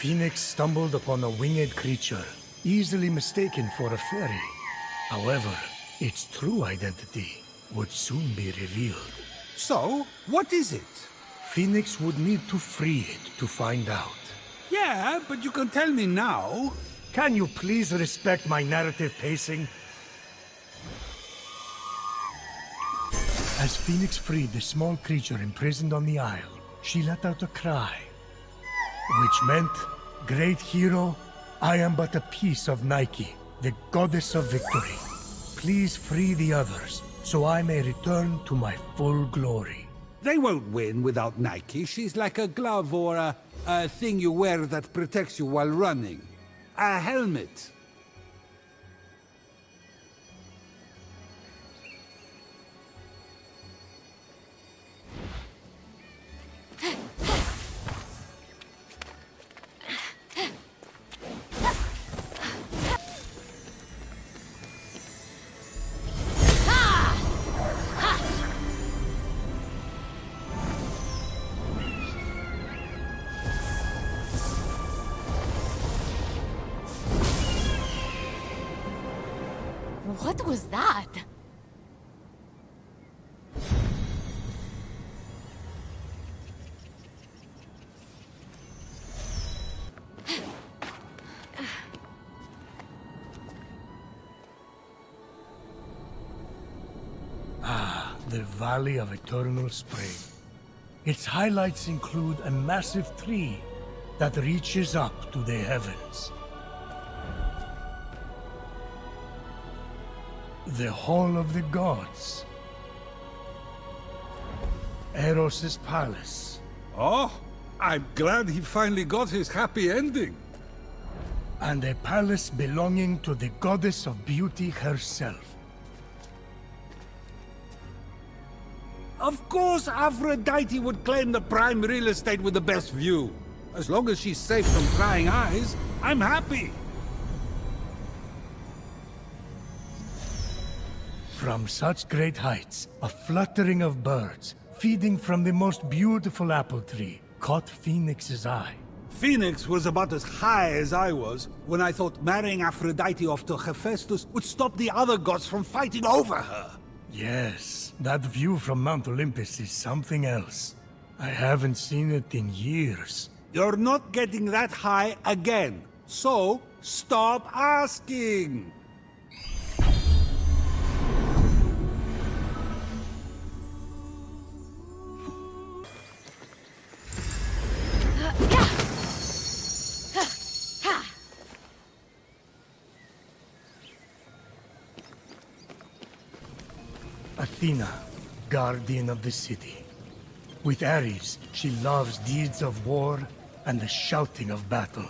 Fenyx stumbled upon a winged creature, easily mistaken for a fairy. However, its true identity would soon be revealed. So, what is it? Fenyx would need to free it to find out. Yeah, but you can tell me now. Can you please respect my narrative pacing? As Fenyx freed the small creature imprisoned on the isle, she let out a cry, which meant, "Great hero, I am but a piece of Nike, the goddess of victory. Please free the others, so I may return to my full glory." They won't win without Nike. She's like a glove or a thing you wear that protects you while running. A helmet. What was that? The Valley of Eternal Spring. Its highlights include a massive tree that reaches up to the heavens. The Hall of the Gods. Eros' palace. Oh, I'm glad he finally got his happy ending. And a palace belonging to the goddess of beauty herself. Of course, Aphrodite would claim the prime real estate with the best view. As long as she's safe from prying eyes, I'm happy. From such great heights, a fluttering of birds, feeding from the most beautiful apple tree, caught Fenyx's eye. Fenyx was about as high as I was when I thought marrying Aphrodite off to Hephaestus would stop the other gods from fighting over her. Yes, that view from Mount Olympus is something else. I haven't seen it in years. You're not getting that high again, so stop asking. Athena, guardian of the city. With Ares, she loves deeds of war and the shouting of battle.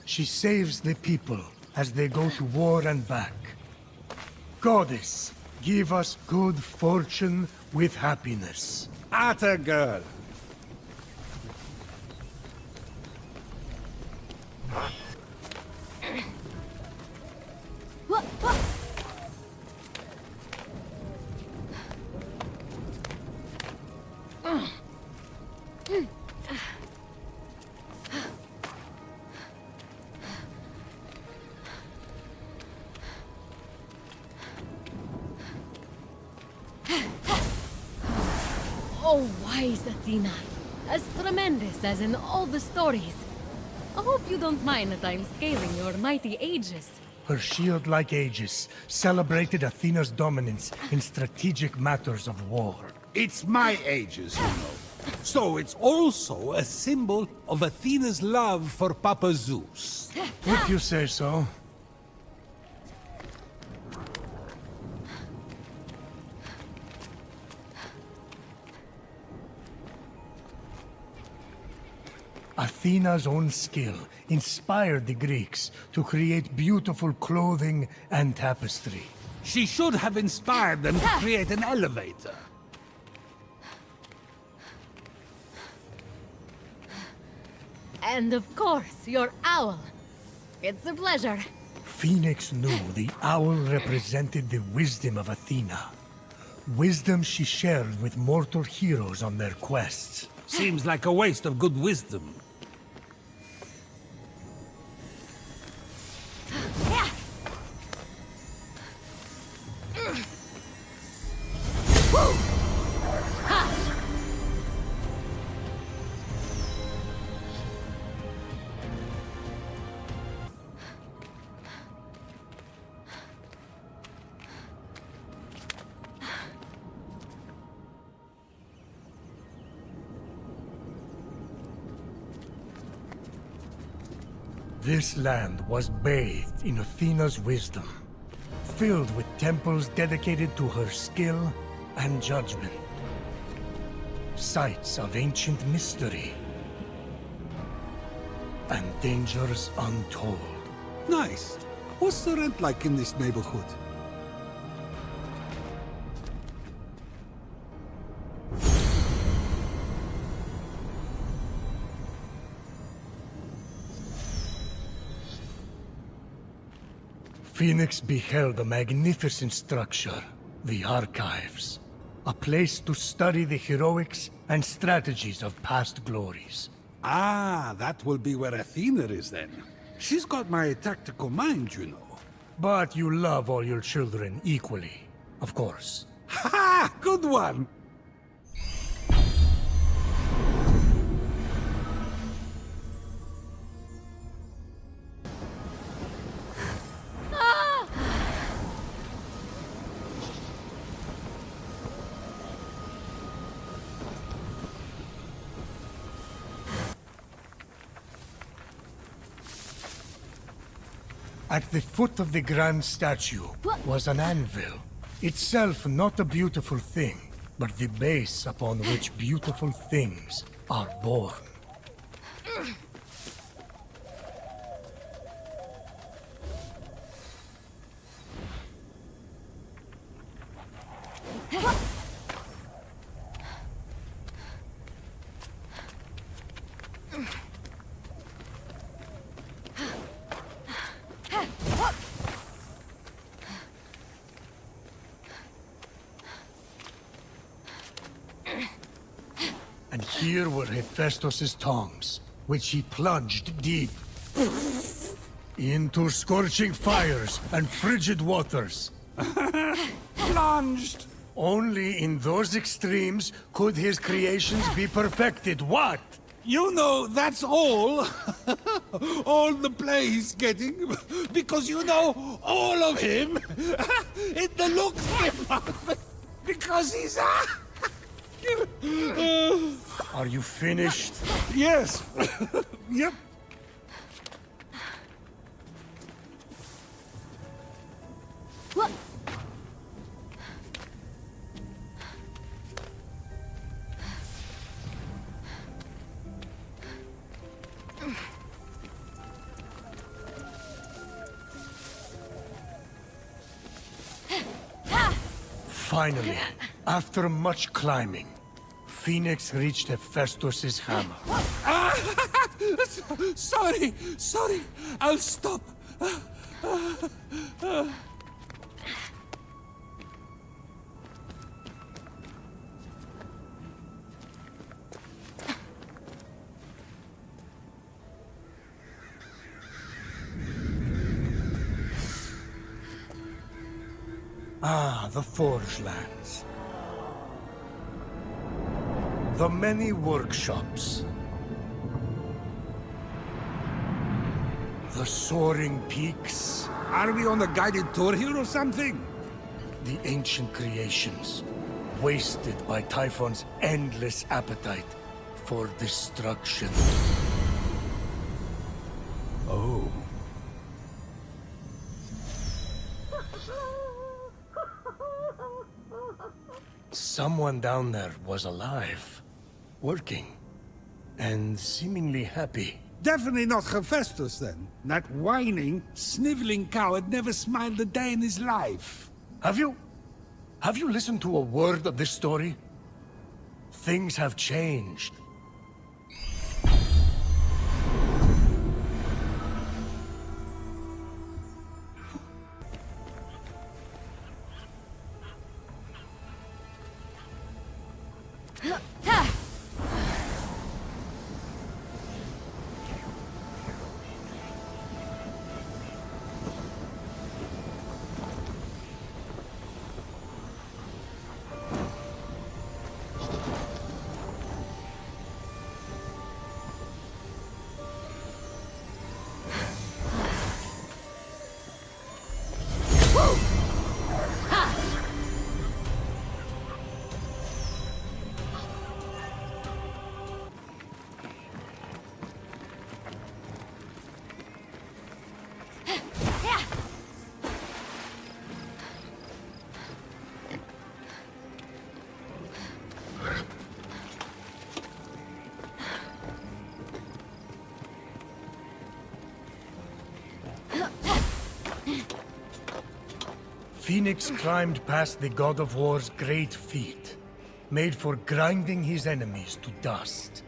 She saves the people as they go to war and back. Goddess, give us good fortune with happiness. Atta girl. Oh, wise Athena. As tremendous as in all the stories. I hope you don't mind that I'm scaling your mighty aegis. Her shield-like aegis celebrated Athena's dominance in strategic matters of war. It's my aegis, you know. So it's also a symbol of Athena's love for Papa Zeus. If you say so. Athena's own skill inspired the Greeks to create beautiful clothing and tapestry. She should have inspired them to create an elevator. And of course, your owl. It's a pleasure. Fenyx knew the owl represented the wisdom of Athena. Wisdom she shared with mortal heroes on their quests. Seems like a waste of good wisdom. This land was bathed in Athena's wisdom, filled with temples dedicated to her skill and judgment. Sites of ancient mystery and dangers untold. Nice. What's the rent like in this neighborhood? Fenyx beheld a magnificent structure, the Archives, a place to study the heroics and strategies of past glories. Ah, that will be where Athena is then. She's got my tactical mind, you know. But you love all your children equally, of course. Ha! Good one! At the foot of the grand statue was an anvil, itself not a beautiful thing, but the base upon which beautiful things are born. And here were Hephaestus's tongs, which he plunged deep into scorching fires and frigid waters. Plunged! Only in those extremes could his creations be perfected. What? You know, that's all. All the play he's getting. Because you know all of him. In the looks department. Because he's... Are you finished? Yes. Yep. What? Finally, after much climbing, Fenyx reached Hephaestus's hammer. Sorry. I'll stop. Ah, the Forge Lands. The many workshops. The soaring peaks. Are we on a guided tour here or something? The ancient creations, wasted by Typhon's endless appetite for destruction. Oh. Someone down there was alive, working, and seemingly happy. Definitely not Hephaestus, then. That whining, sniveling coward never smiled a day in his life. Have you listened to a word of this story? Things have changed. Fenyx climbed past the god of war's great feet, made for grinding his enemies to dust.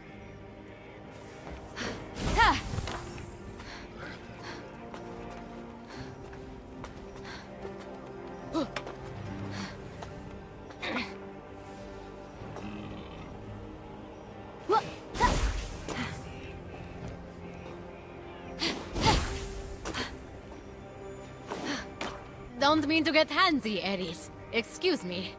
Don't mean to get handsy, Ares. Excuse me.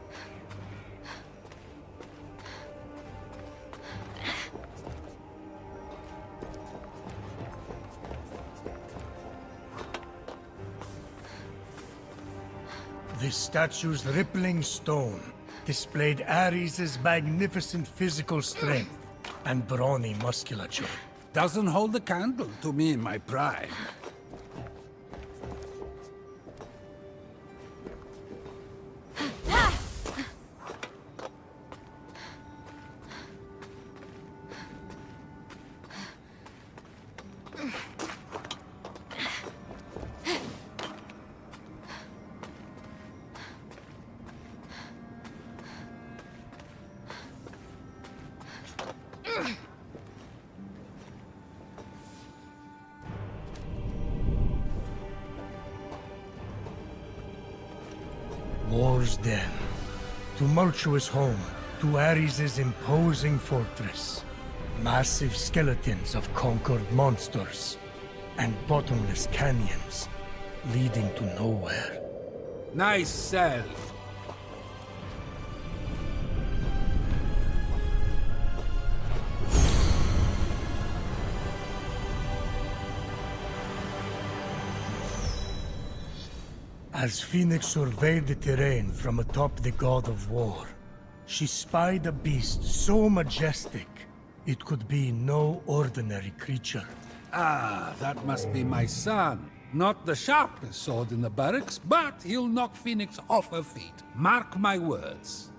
The statue's rippling stone displayed Ares' magnificent physical strength and brawny musculature. Doesn't hold a candle to me in my prime. War's den. Tumultuous home to Ares' imposing fortress. Massive skeletons of conquered monsters. And bottomless canyons leading to nowhere. Nice cell. As Fenyx surveyed the terrain from atop the god of war, she spied a beast so majestic it could be no ordinary creature. Ah, that must be my son. Not the sharpest sword in the barracks, but he'll knock Fenyx off her feet. Mark my words.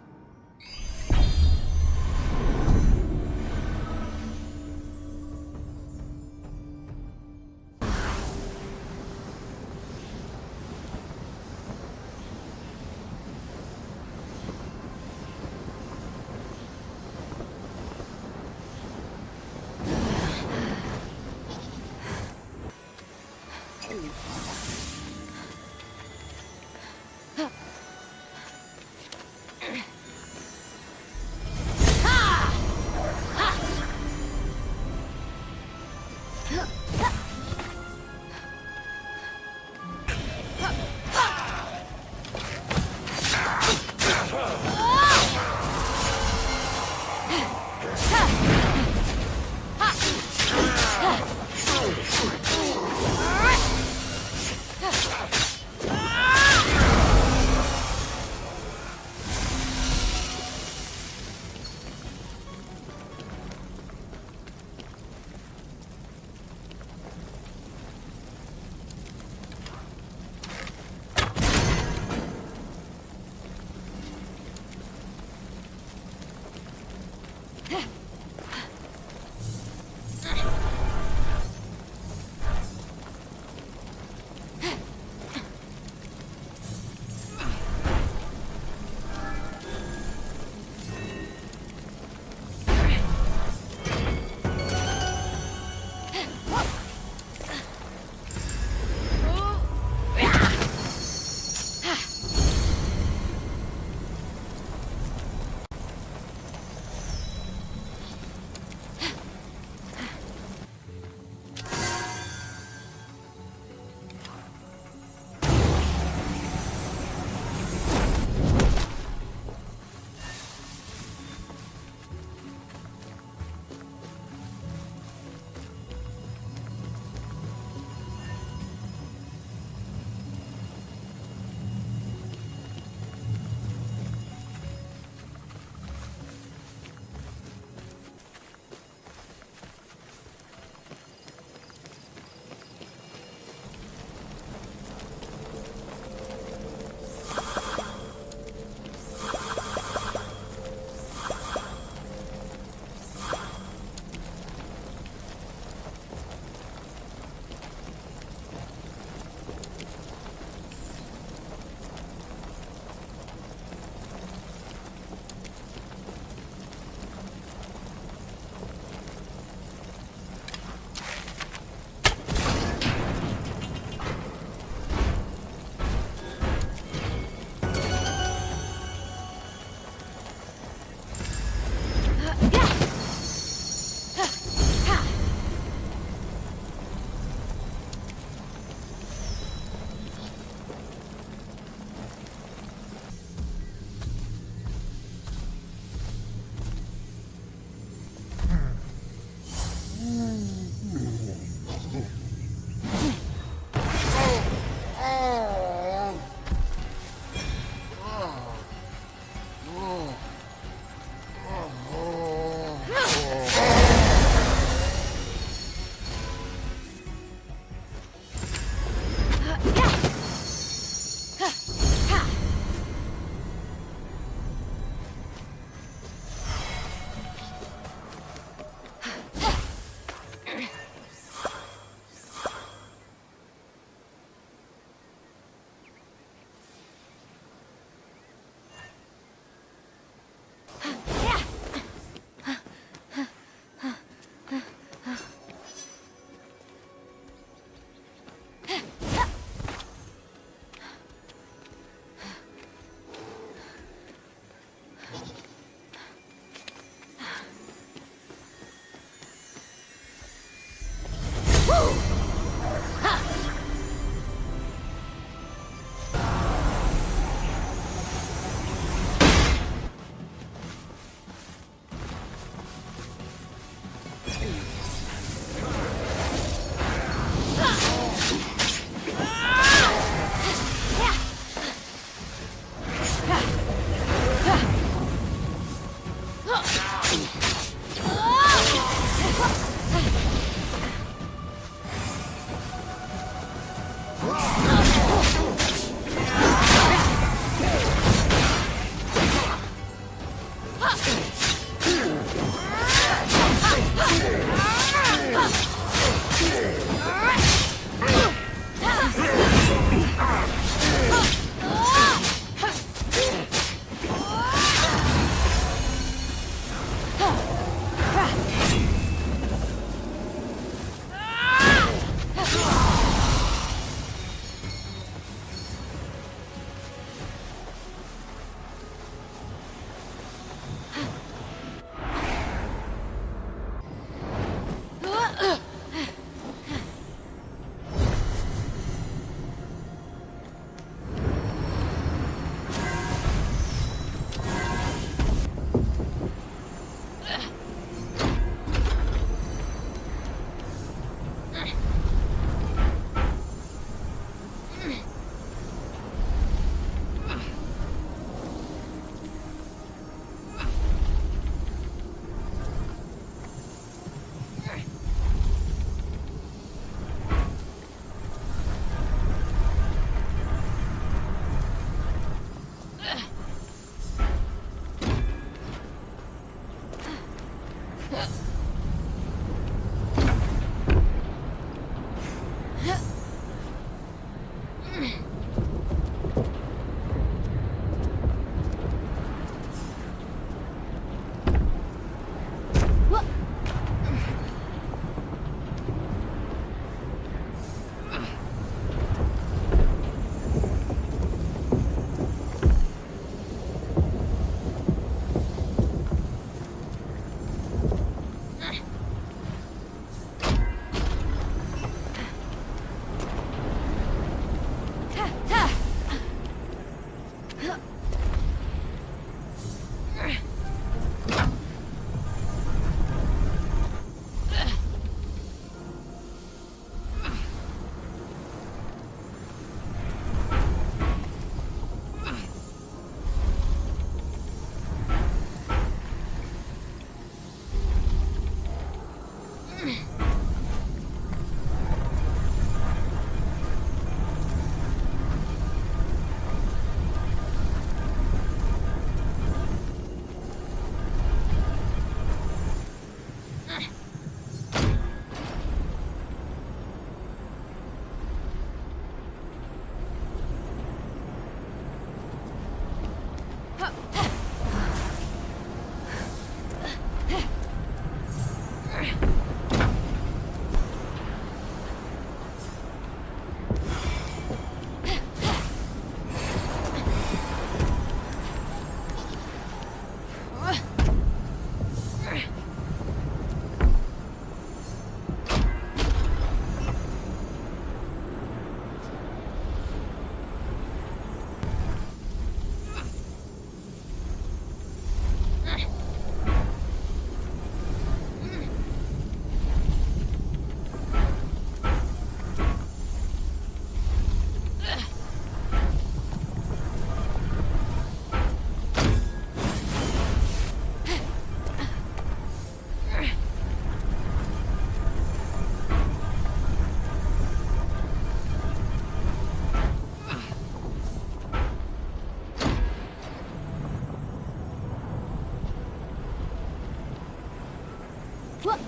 What?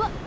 What?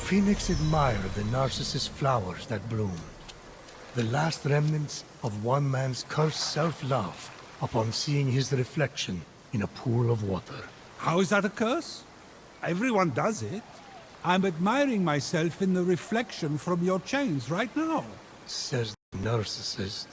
Fenyx admired the narcissus flowers that bloomed, the last remnants of one man's cursed self-love upon seeing his reflection in a pool of water. How is that a curse? Everyone does it. I'm admiring myself in the reflection from your chains right now. Says the narcissist.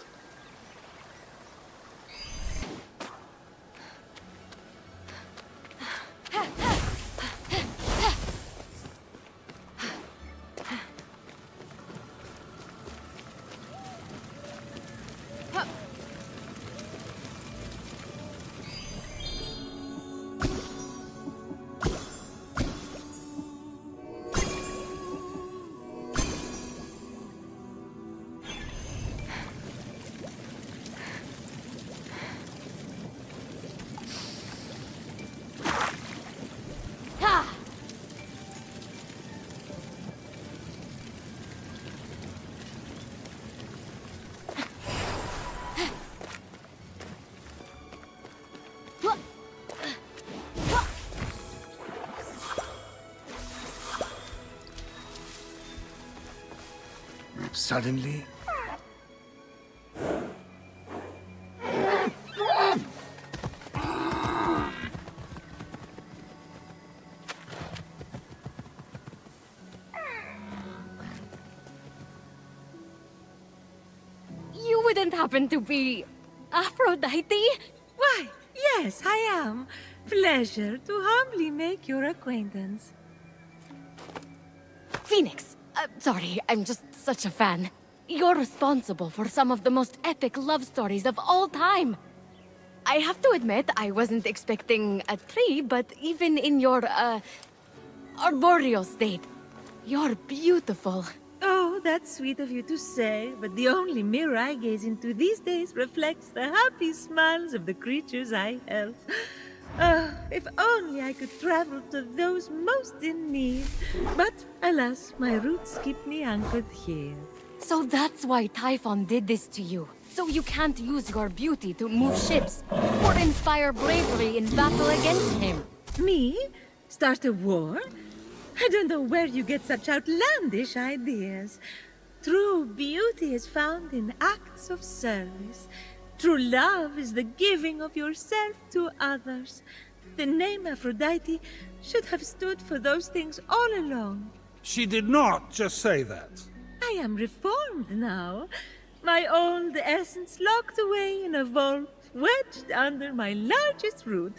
Suddenly, You wouldn't happen to be Aphrodite? Why, yes, I am. Pleasure to humbly make your acquaintance. Fenyx. Sorry, I'm just such a fan. You're responsible for some of the most epic love stories of all time. I have to admit, I wasn't expecting a tree, but even in your, arboreal state, you're beautiful. Oh, that's sweet of you to say, but the only mirror I gaze into these days reflects the happy smiles of the creatures I help. If only I could travel to those most in need. But, alas, my roots keep me anchored here. So that's why Typhon did this to you. So you can't use your beauty to move ships, or inspire bravery in battle against him. Me? Start a war? I don't know where you get such outlandish ideas. True beauty is found in acts of service. True love is the giving of yourself to others. The name Aphrodite should have stood for those things all along. She did not just say that. I am reformed now. My old essence locked away in a vault, wedged under my largest root,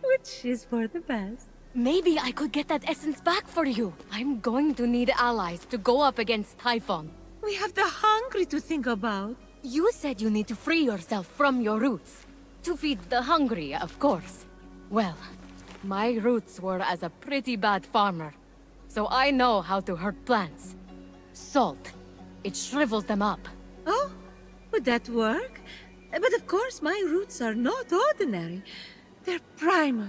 which is for the best. Maybe I could get that essence back for you. I'm going to need allies to go up against Typhon. We have the hungry to think about. You said you need to free yourself from your roots. To feed the hungry, of course. Well, my roots were as a pretty bad farmer. So I know how to hurt plants. Salt. It shrivels them up. Oh, would that work? But of course my roots are not ordinary. They're primal,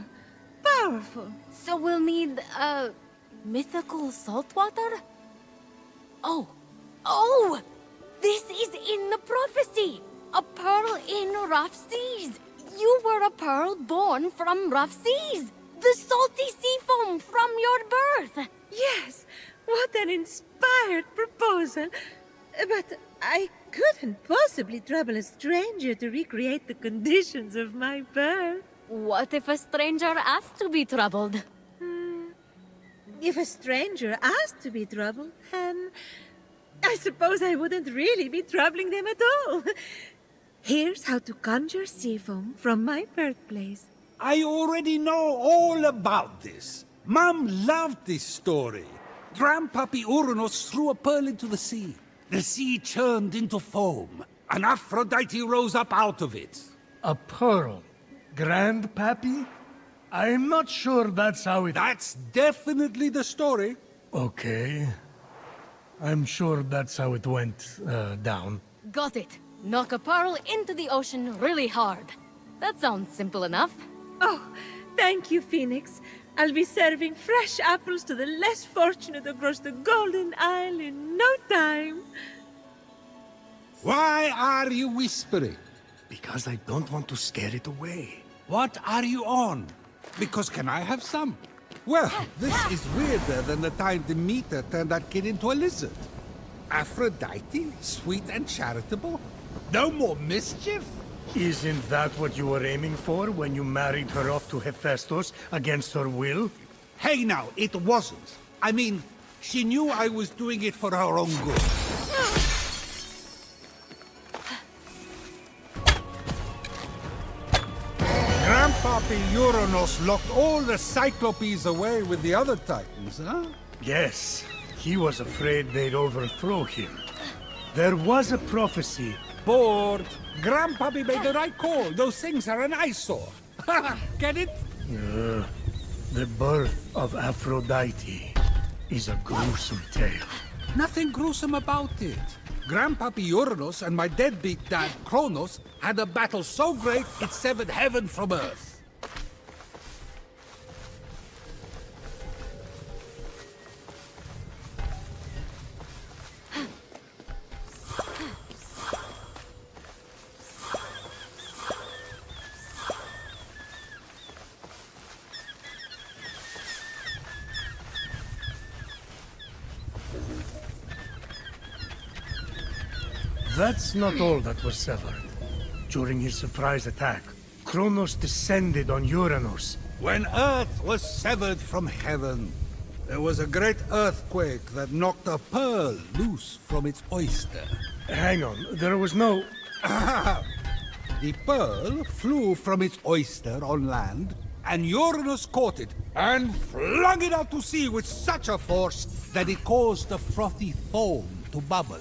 powerful. So we'll need, mythical saltwater? Oh! This is in the prophecy! A pearl in rough seas! You were a pearl born from rough seas! The salty sea foam from your birth! Yes, what an inspired proposal. But I couldn't possibly trouble a stranger to recreate the conditions of my birth. What if a stranger asked to be troubled? If a stranger asked to be troubled, then I suppose I wouldn't really be troubling them at all. Here's how to conjure sea foam from my birthplace. I already know all about this. Mom loved this story. Grandpappy Uranus threw a pearl into the sea. The sea churned into foam, and Aphrodite rose up out of it. A pearl? Grandpappy? I'm not sure that's how it... That's definitely the story. Okay. I'm sure that's how it went, down. Got it. Knock a pearl into the ocean really hard. That sounds simple enough. Oh, thank you, Fenyx. I'll be serving fresh apples to the less fortunate across the Golden Isle in no time. Why are you whispering? Because I don't want to scare it away. What are you on? Because can I have some? Well, this is weirder than the time Demeter turned that kid into a lizard. Aphrodite, sweet and charitable? No more mischief? Isn't that what you were aiming for when you married her off to Hephaestus against her will? Hey now, it wasn't. I mean, she knew I was doing it for her own good. Grandpappy Uranus locked all the Cyclopes away with the other Titans, huh? Yes, he was afraid they'd overthrow him. There was a prophecy. Bored. Grandpappy made the right call. Those things are an eyesore. Get it? The birth of Aphrodite is a gruesome tale. Nothing gruesome about it. Grandpappy Uranus and my deadbeat dad Kronos had a battle so great it severed heaven from earth. That's not all that was severed. During his surprise attack, Kronos descended on Uranus. When Earth was severed from heaven, there was a great earthquake that knocked a pearl loose from its oyster. Hang on, there was no... The pearl flew from its oyster on land, and Uranus caught it and flung it out to sea with such a force that it caused the frothy foam to bubble.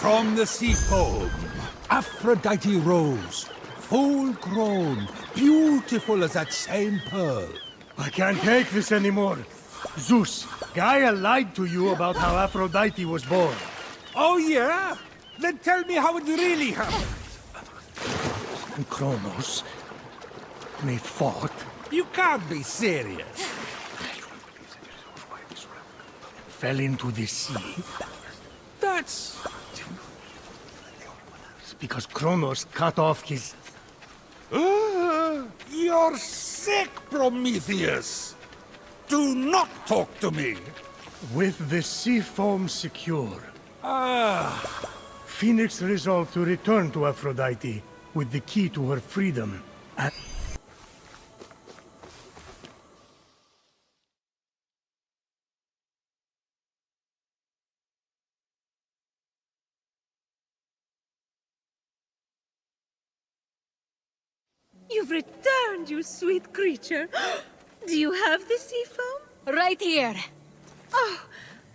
From the sea foam, Aphrodite rose, full grown, beautiful as that same pearl. I can't take this anymore. Zeus, Gaia lied to you about how Aphrodite was born. Oh yeah? Then tell me how it really happened. And Kronos, they fought. You can't be serious. Fell into the sea. That's... It's because Kronos cut off his... You're sick, Prometheus! Do not talk to me! With the sea foam secure, Fenyx resolved to return to Aphrodite with the key to her freedom. And You've returned, you sweet creature. Do you have the sea foam? Right here. Oh,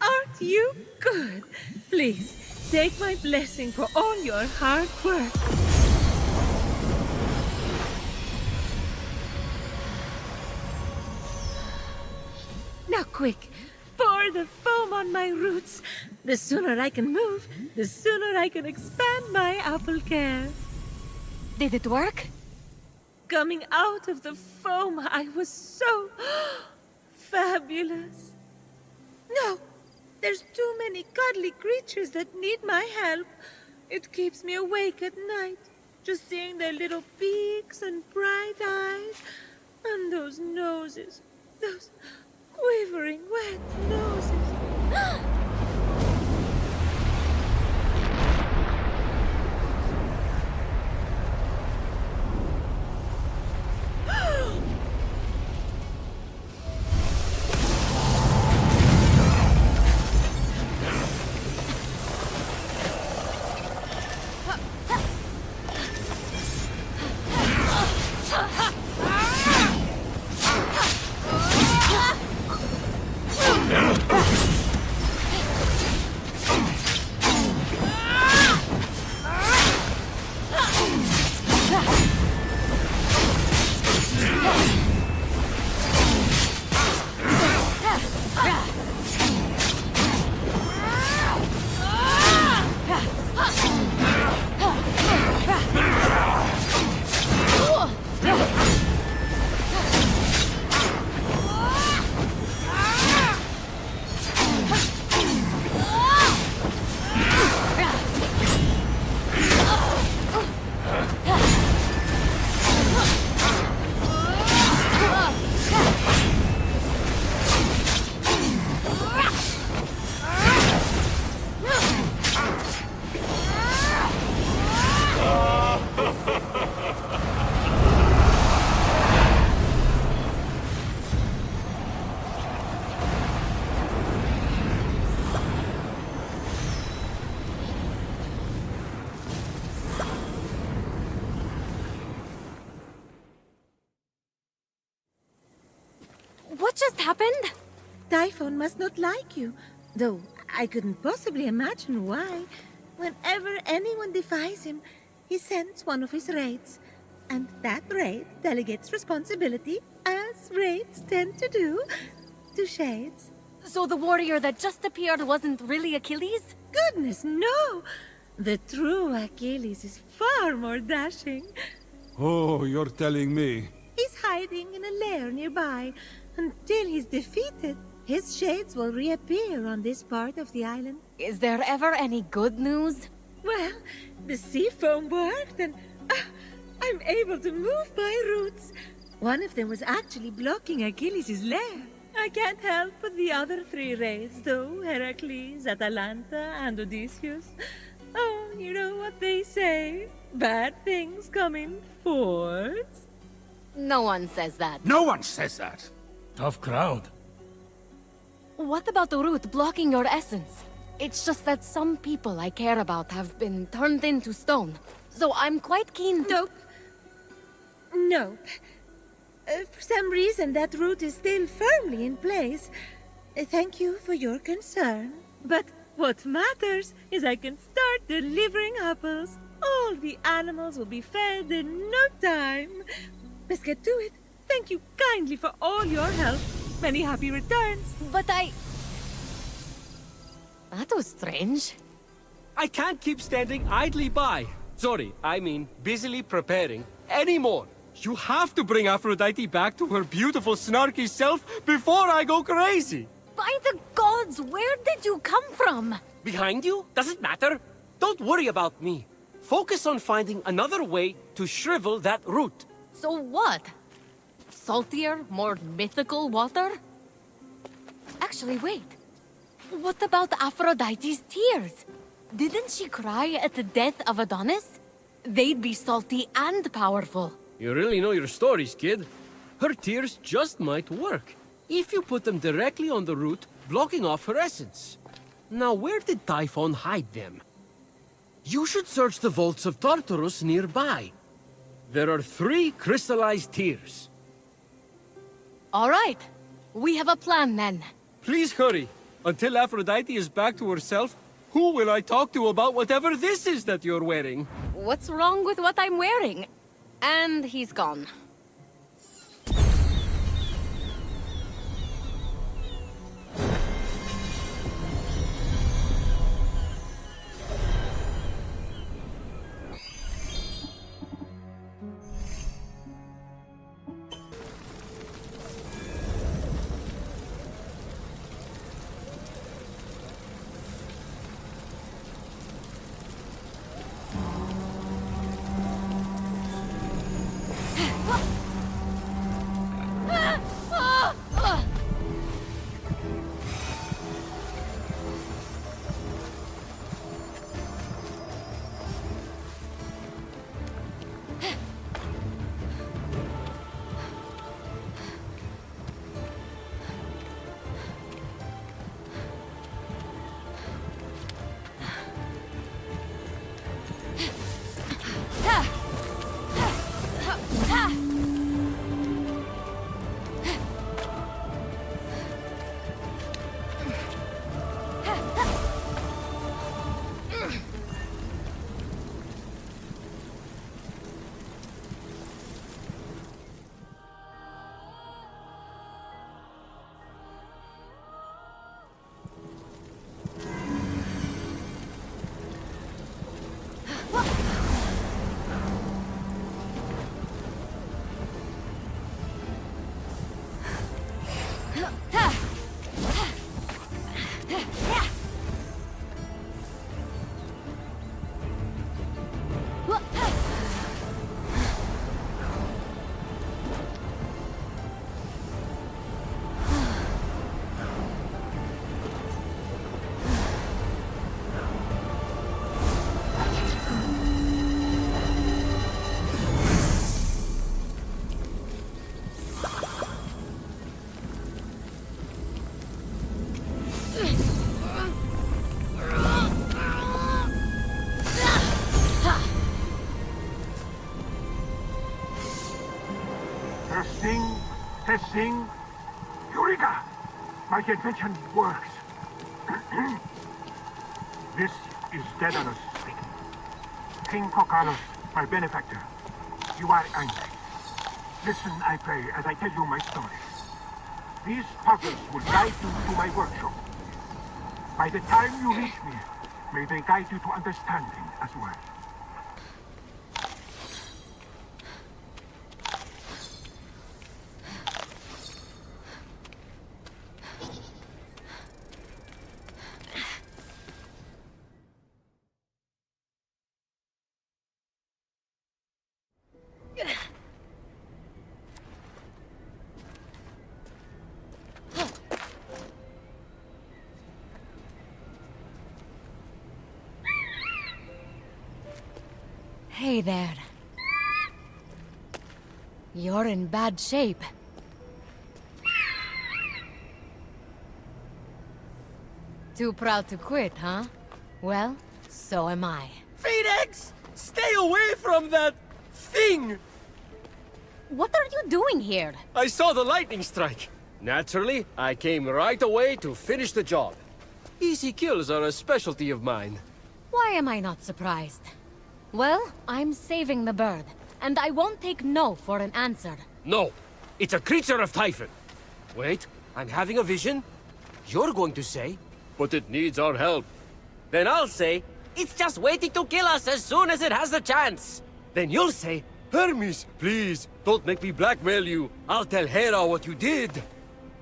aren't you good? Please, take my blessing for all your hard work. Now quick, pour the foam on my roots. The sooner I can move, the sooner I can expand my apple care. Did it work? Coming out of the foam, I was so fabulous. No, there's too many cuddly creatures that need my help. It keeps me awake at night, just seeing their little beaks and bright eyes, and those noses, those quivering wet noses. What just happened? Typhon must not like you, though I couldn't possibly imagine why. Whenever anyone defies him, he sends one of his raids. And that raid delegates responsibility, as raids tend to do, to shades. So the warrior that just appeared wasn't really Achilles? Goodness, no! The true Achilles is far more dashing. Oh, you're telling me. He's hiding in a lair nearby. Until he's defeated, his shades will reappear on this part of the island. Is there ever any good news? Well, the sea foam worked and I'm able to move my roots. One of them was actually blocking Achilles' lair. I can't help but the other three raids, though, Heracles, Atalanta, and Odysseus. Oh, you know what they say. Bad things come in fours. No one says that. No one says that. Tough crowd. What about the root blocking your essence? It's just that some people I care about have been turned into stone. So I'm quite keen to... Nope. Nope. For some reason, that root is still firmly in place. Thank you for your concern. But What matters is I can start delivering apples. All the animals will be fed in no time. Let's get to it. Thank you kindly for all your help. Many happy returns. But that was strange. I can't keep standing idly by. Sorry, I mean busily preparing anymore. You have to bring Aphrodite back to her beautiful, snarky self before I go crazy. By the gods, where did you come from? Behind you? Doesn't matter. Don't worry about me. Focus on finding another way to shrivel that root. So what? Saltier, more mythical water? Actually, wait. What about Aphrodite's tears? Didn't she cry at the death of Adonis? They'd be salty and powerful. You really know your stories, kid. Her tears just might work, if you put them directly on the root, blocking off her essence. Now, where did Typhon hide them? You should search the vaults of Tartarus nearby. There are 3 crystallized tears. All right. We have a plan then. Please hurry. Until Aphrodite is back to herself, who will I talk to about whatever this is that you're wearing? What's wrong with what I'm wearing? And he's gone. Testing. Eureka! My invention works. This is Daedalus speaking. King Kokalos, my benefactor. You are angry. Listen, I pray, as I tell you my story. These puzzles will guide you to my workshop. By the time you reach me, may they guide you to understanding as well. Hey there. You're in bad shape. Too proud to quit, huh? Well, so am I. Fenyx! Stay away from that thing! What are you doing here? I saw the lightning strike. Naturally, I came right away to finish the job. Easy kills are a specialty of mine. Why am I not surprised? Well, I'm saving the bird, and I won't take no for an answer. No, it's a creature of Typhon. Wait, I'm having a vision. You're going to say, but it needs our help. Then I'll say, it's just waiting to kill us as soon as it has the chance. Then you'll say, Hermes, please, don't make me blackmail you. I'll tell Hera what you did.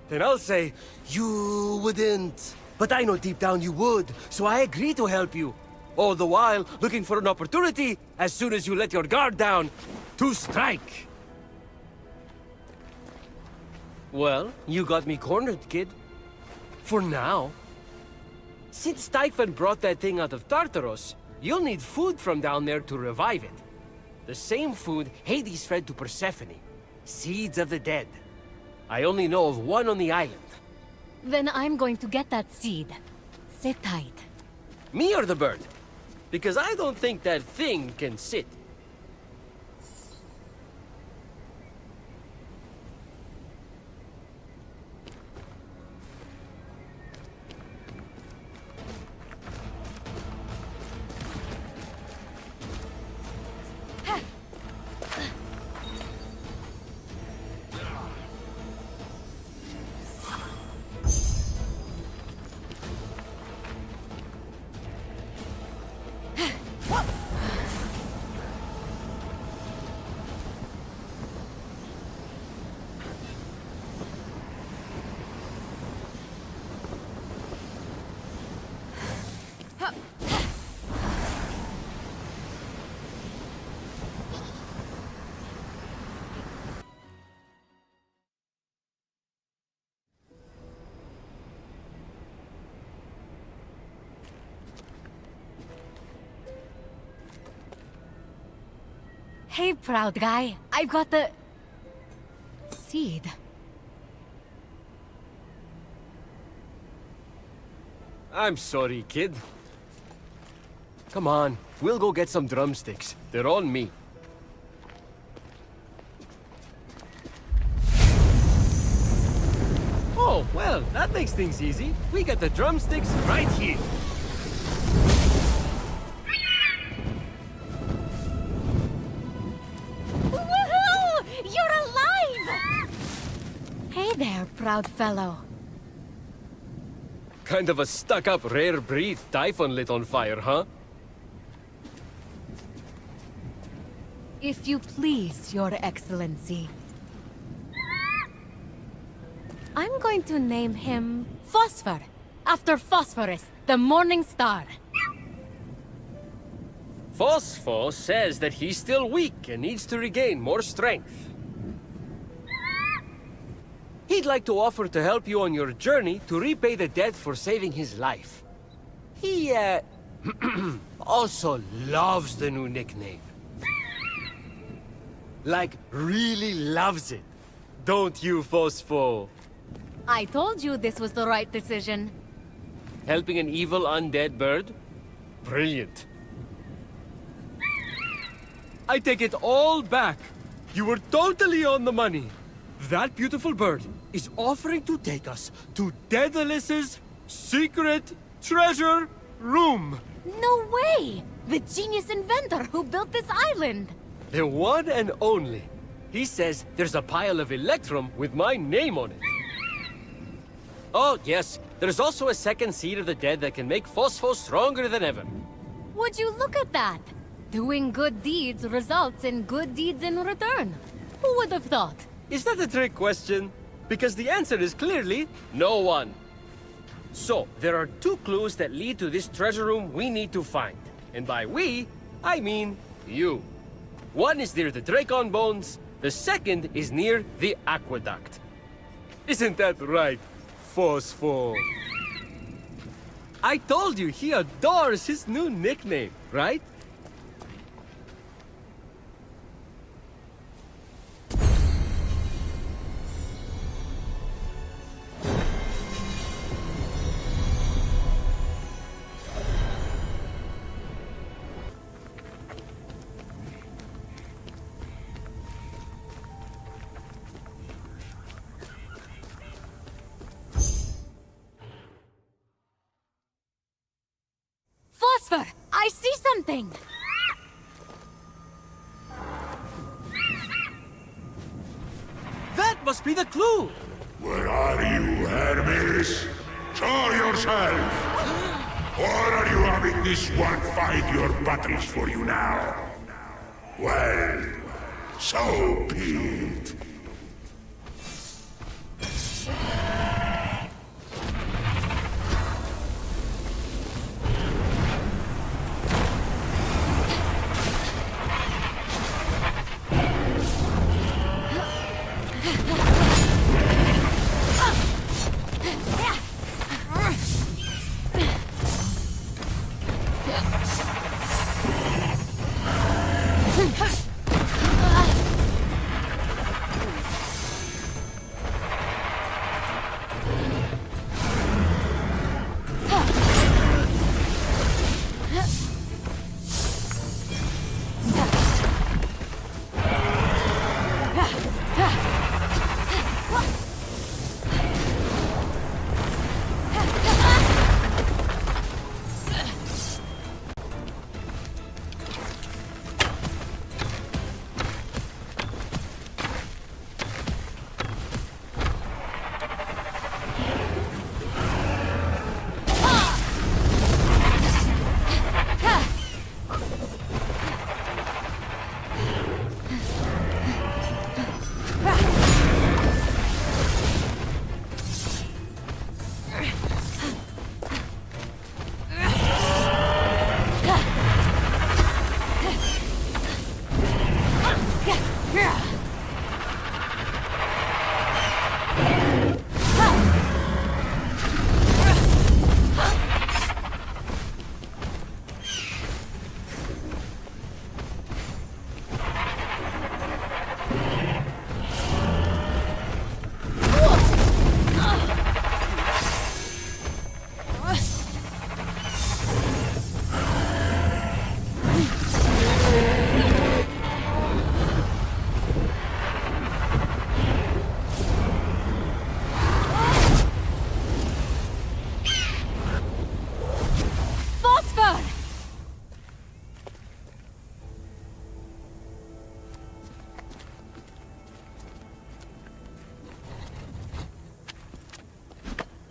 Then I'll say, you wouldn't. But I know deep down you would, so I agree to help you. All the while, looking for an opportunity, as soon as you let your guard down, to strike. Well, you got me cornered, kid. For now. Since Typhon brought that thing out of Tartaros, you'll need food from down there to revive it. The same food Hades fed to Persephone. Seeds of the dead. I only know of one on the island. Then I'm going to get that seed. Sit tight. Me or the bird? Because I don't think that thing can sit. Hey, proud guy. I've got the... seed. I'm sorry, kid. Come on, we'll go get some drumsticks. They're on me. Oh, well, that makes things easy. We got the drumsticks right here. Woohoo! You're alive! Hey there, proud fellow. Kind of a stuck-up rare breed Typhon lit on fire, huh? If you please, Your Excellency. I'm going to name him Phosphor, after Phosphorus, the morning star. Phosphor says that he's still weak and needs to regain more strength. He'd like to offer to help you on your journey to repay the debt for saving his life. He, also loves the new nickname. Like, really loves it. Don't you, Phosphor? I told you this was the right decision. Helping an evil undead bird? Brilliant. I take it all back. You were totally on the money. That beautiful bird is offering to take us to Deadliest's secret treasure room. No way! The genius inventor who built this island! The one and only. He says there's a pile of Electrum with my name on it. Oh, yes. There's also a second seed of the dead that can make Phosphor stronger than ever. Would you look at that? Doing good deeds results in good deeds in return. Who would have thought? Is that a trick question? Because the answer is clearly no one. So, there are two clues that lead to this treasure room we need to find. And by we, I mean you. One is near the Dracon Bones, the second is near the Aqueduct. Isn't that right, Phosphor? I told you he adores his new nickname, right? Phosphor! I see something! That must be the clue! Where are you, Hermes? Show yourself! Or are you having this one fight your battles for you now? Well, so be it.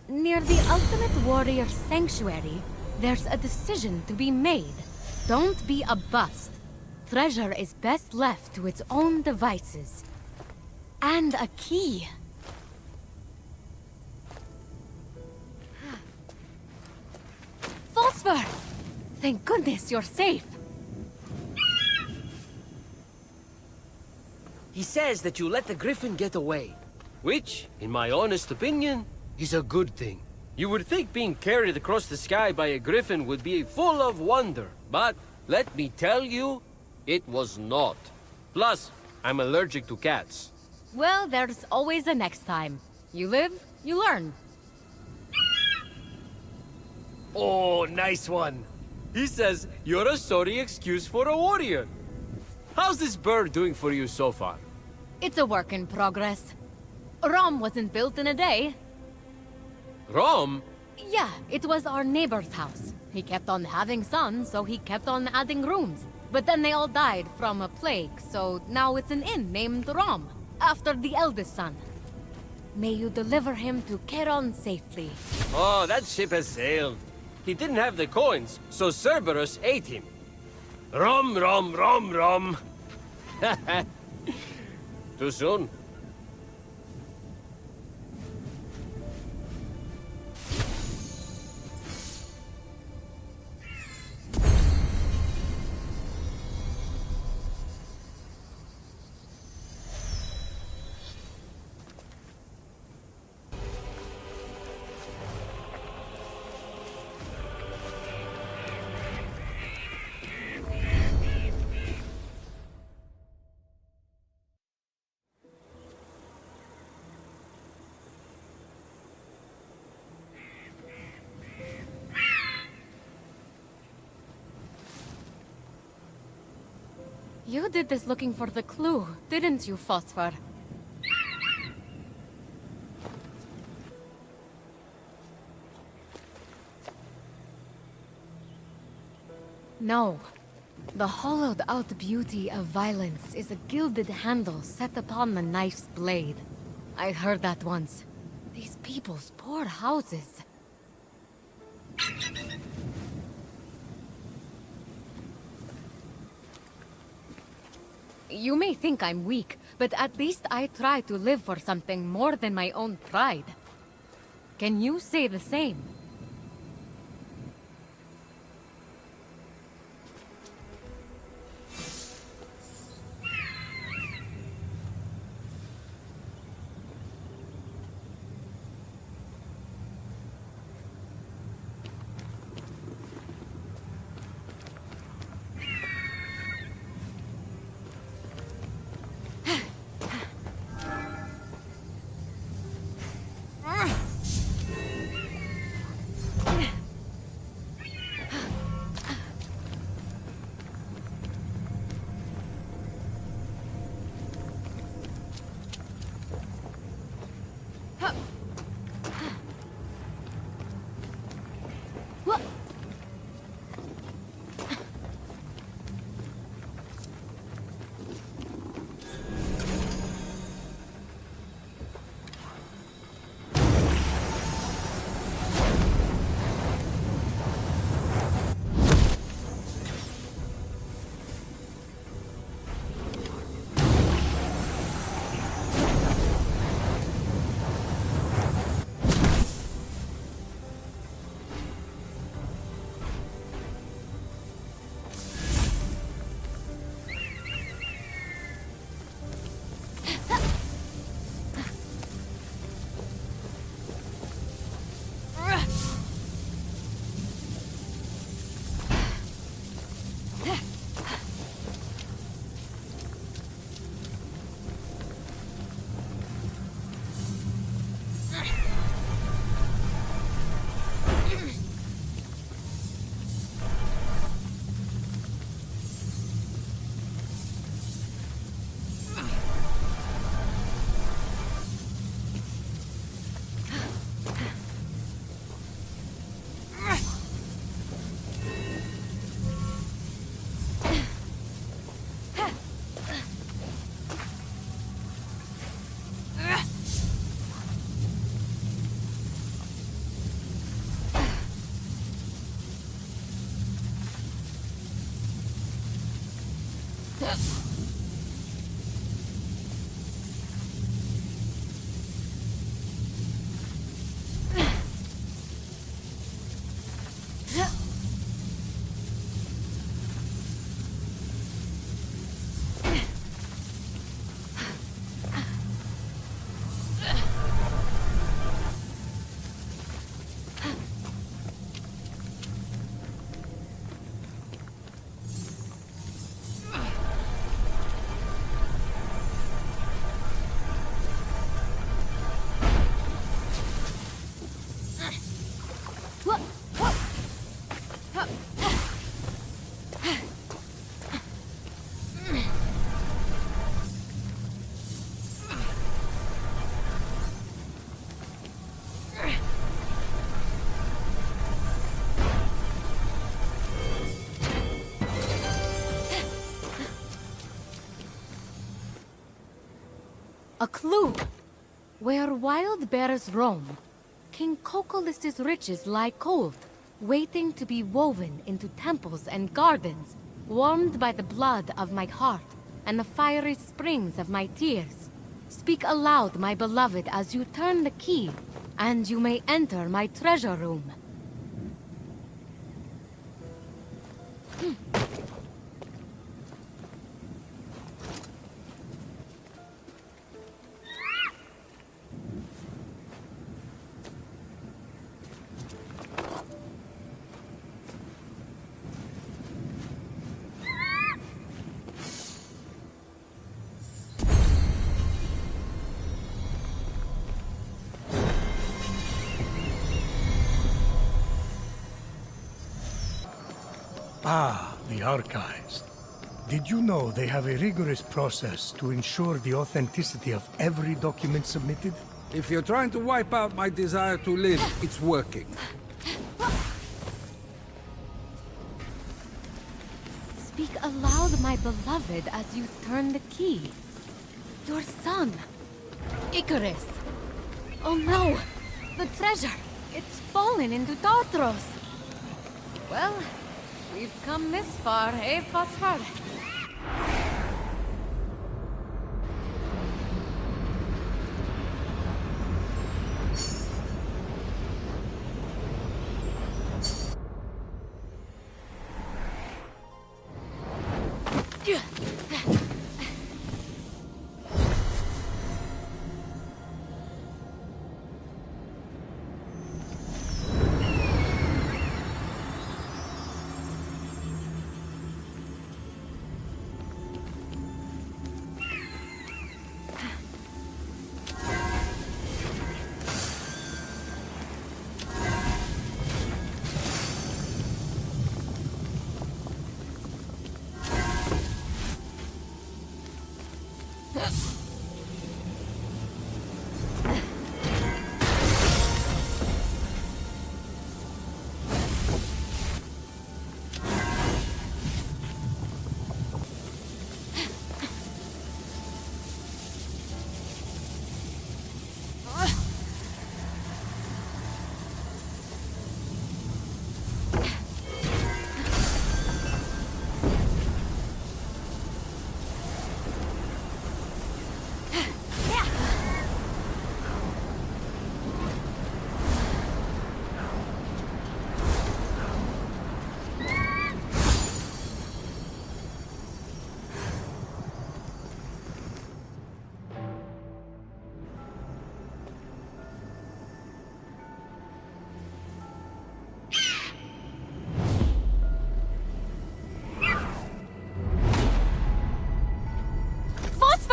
Near the Ultimate Warrior Sanctuary, there's a decision to be made. Don't be a bust. Treasure is best left to its own devices. And a key. Phosphor! Thank goodness you're safe. He says that you let the griffin get away. Which, in my honest opinion, is a good thing. You would think being carried across the sky by a griffin would be full of wonder, but let me tell you, it was not. Plus, I'm allergic to cats. Well, there's always a next time. You live, you learn. Oh, nice one. He says you're a sorry excuse for a warrior. How's this bird doing for you so far? It's a work in progress. Rome wasn't built in a day. Rome? Yeah, it was our neighbor's house. He kept on having sons, so he kept on adding rooms. But then they all died from a plague, so now it's an inn named Rome, after the eldest son. May you deliver him to Charon safely. Oh, that ship has sailed. He didn't have the coins, so Cerberus ate him. Rom, rom, rom, rom. Too soon. You did this looking for the clue, didn't you, Phosphor? No. The hollowed-out beauty of violence is a gilded handle set upon the knife's blade. I heard that once. These people's poor houses. You may think I'm weak, but at least I try to live for something more than my own pride. Can you say the same? A clue! Where wild bears roam, King Cocolist's riches lie cold, waiting to be woven into temples and gardens, warmed by the blood of my heart and the fiery springs of my tears. Speak aloud, my beloved, as you turn the key, and you may enter my treasure room. Ah, the archives. Did you know they have a rigorous process to ensure the authenticity of every document submitted? If you're trying to wipe out my desire to live, it's working. Speak aloud, my beloved, as you turn the key. Your son, Icarus. Oh no! The treasure! It's fallen into Tartaros! Well, we've come this far, eh, Phosphor?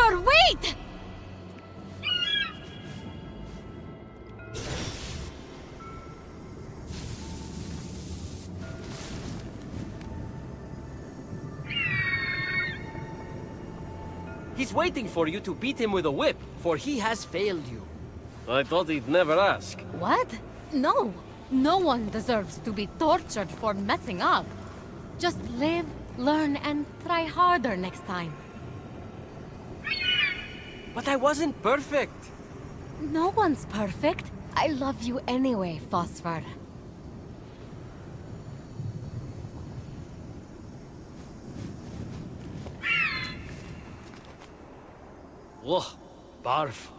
Wait! He's waiting for you to beat him with a whip, for he has failed you. I thought he'd never ask. What? No. No one deserves to be tortured for messing up. Just live, learn, and try harder next time. But I wasn't perfect. No one's perfect. I love you anyway, Phosphor. Ugh, barf.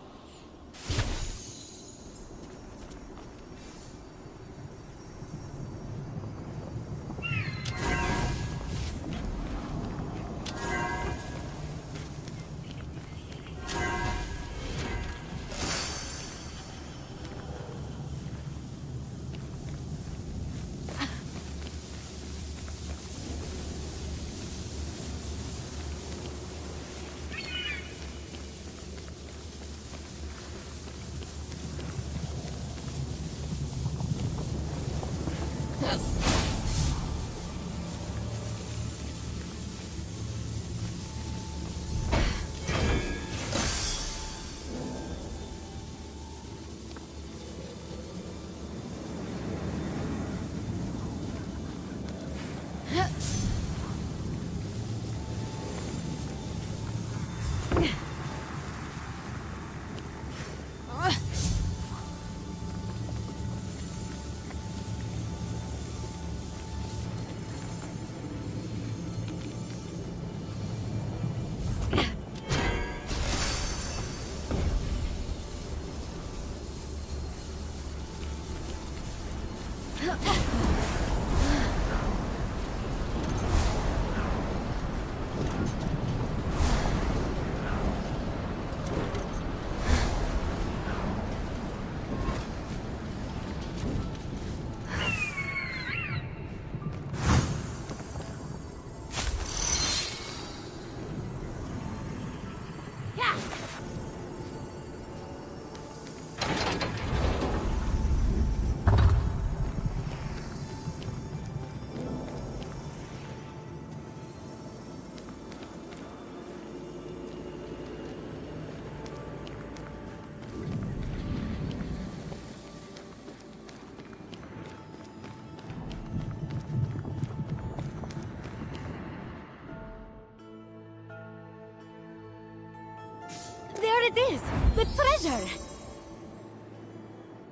it is! The treasure!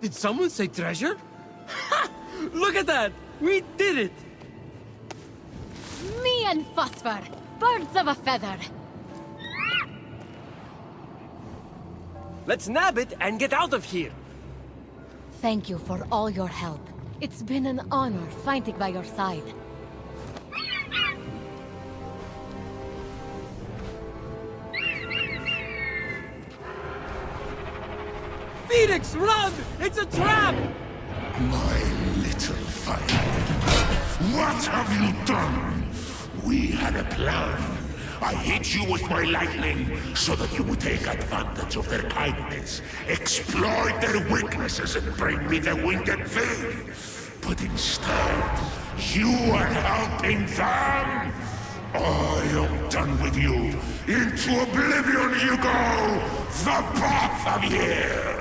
Did someone say treasure? Ha! Look at that! We did it! Me and Phosphor, birds of a feather. Let's nab it and get out of here! Thank you for all your help. It's been an honor fighting by your side. Fenyx, run! It's a trap! My little fire. What have you done? We had a plan. I hit you with my lightning so that you would take advantage of their kindness, exploit their weaknesses, and bring me the winged thief. But instead, you are helping them. I am done with you. Into oblivion you go, the path of years.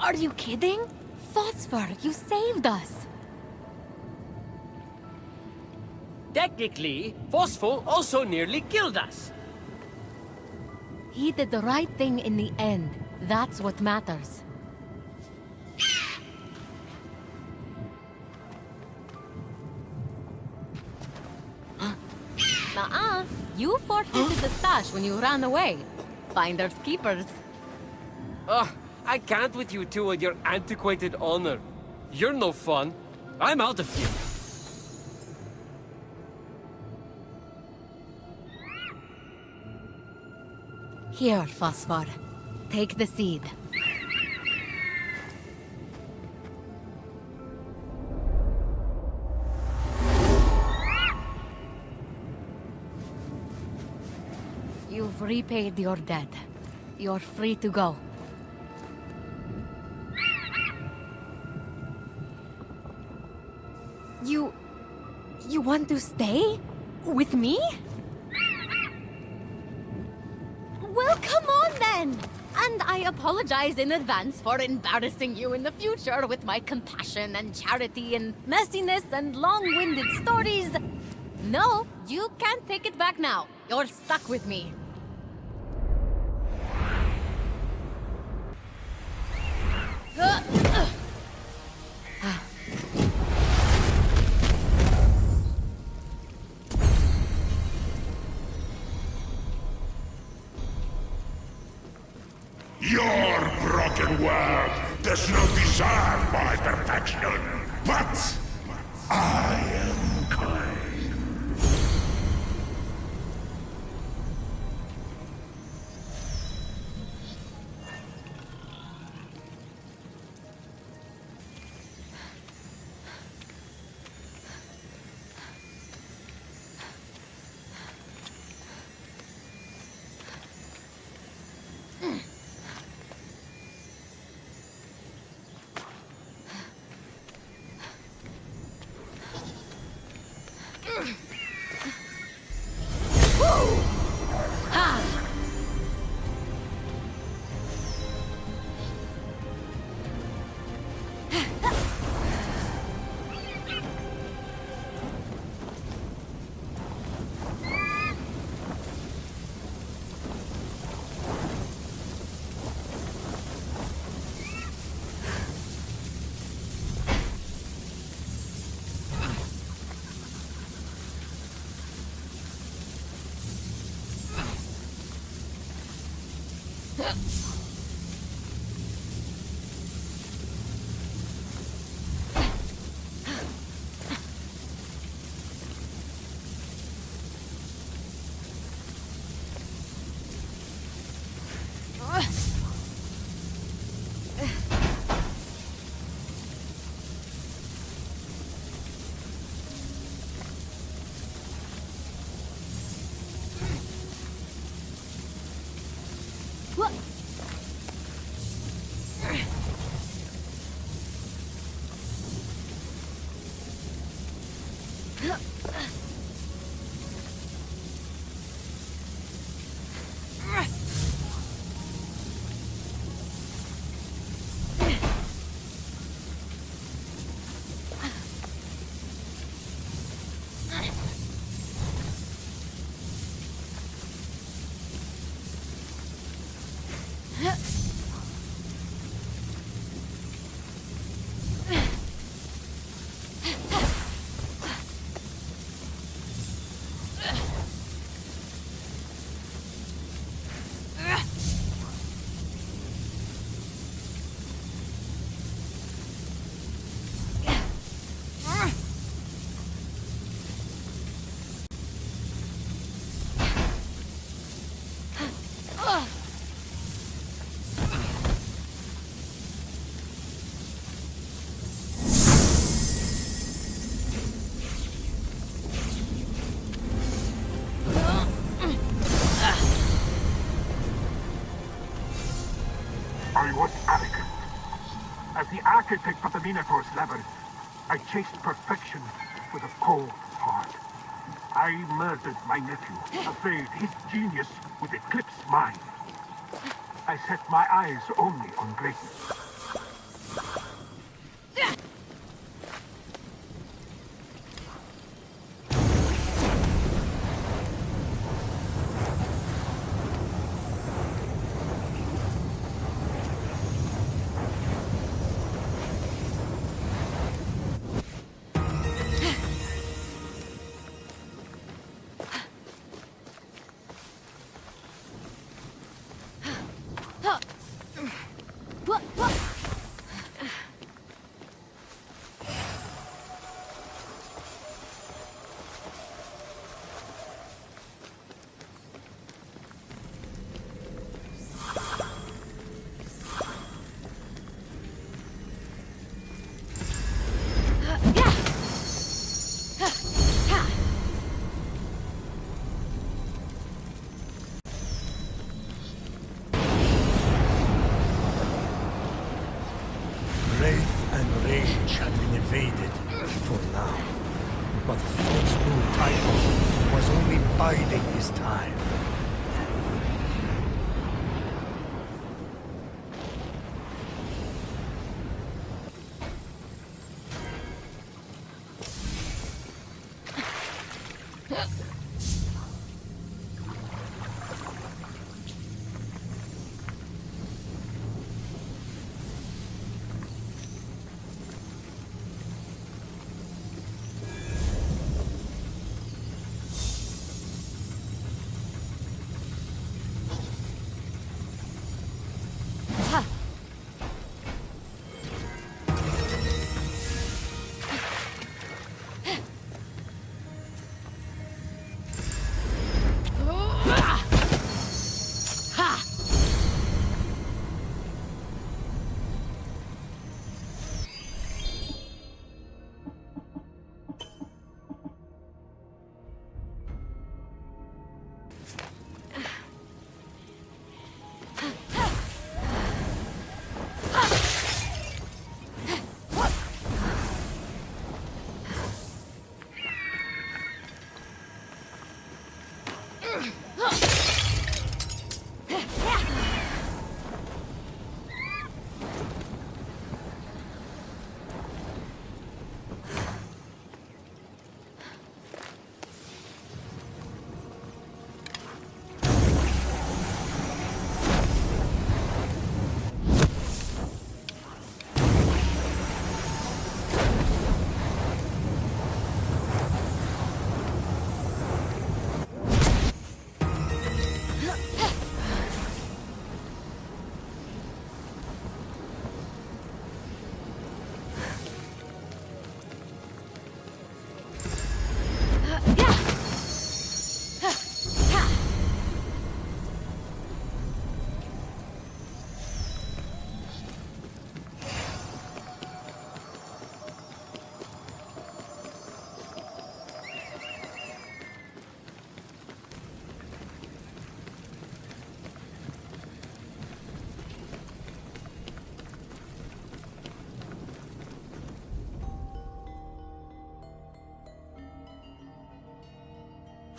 Are you kidding? Phosphor, you saved us! Technically, Phosphor also nearly killed us. He did the right thing in the end. That's what matters. Nuh-uh. You forfeited the stash when you ran away. Finders keepers. Ugh, I can't with you two and your antiquated honor. You're no fun. I'm out of here. Here, Phosphor. Take the seed. You've repaid your debt. You're free to go. You want to stay? With me? Well, come on then! And I apologize in advance for embarrassing you in the future with my compassion and charity and messiness and long-winded stories. No, you can't take it back now. You're stuck with me. Your broken world does not deserve my perfection, but I am kind. I was arrogant. As the architect of the Minotaur's labyrinth, I chased perfection with a cold heart. I murdered my nephew, afraid his genius would eclipse mine. I set my eyes only on greatness. Wraith and Rage had been evaded, for now. But Fenyx knew Typhon was only biding his time.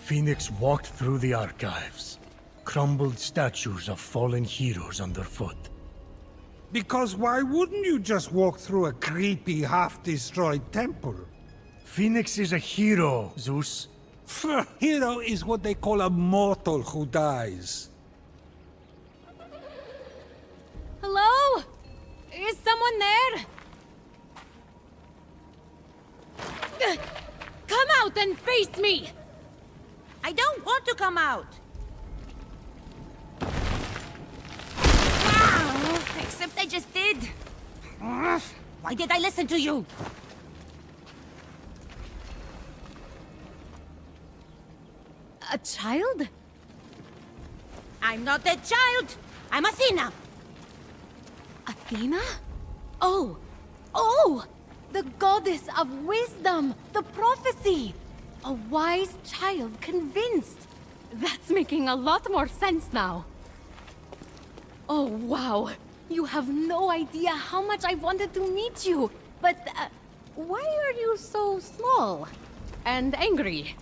Fenyx walked through the archives. Crumbled statues of fallen heroes underfoot. Because why wouldn't you just walk through a creepy, half-destroyed temple? Fenyx is a hero, Zeus. Hero is what they call a mortal who dies. Hello? Is someone there? Come out and face me! I don't want to come out. Except I just did. Why did I listen to you? A child? I'm not a child. I'm Athena. Athena? Oh! Oh! The goddess of wisdom! The prophecy! A wise child convinced! That's making a lot more sense now. Oh, wow! You have no idea how much I wanted to meet you! But, why are you so small? And angry?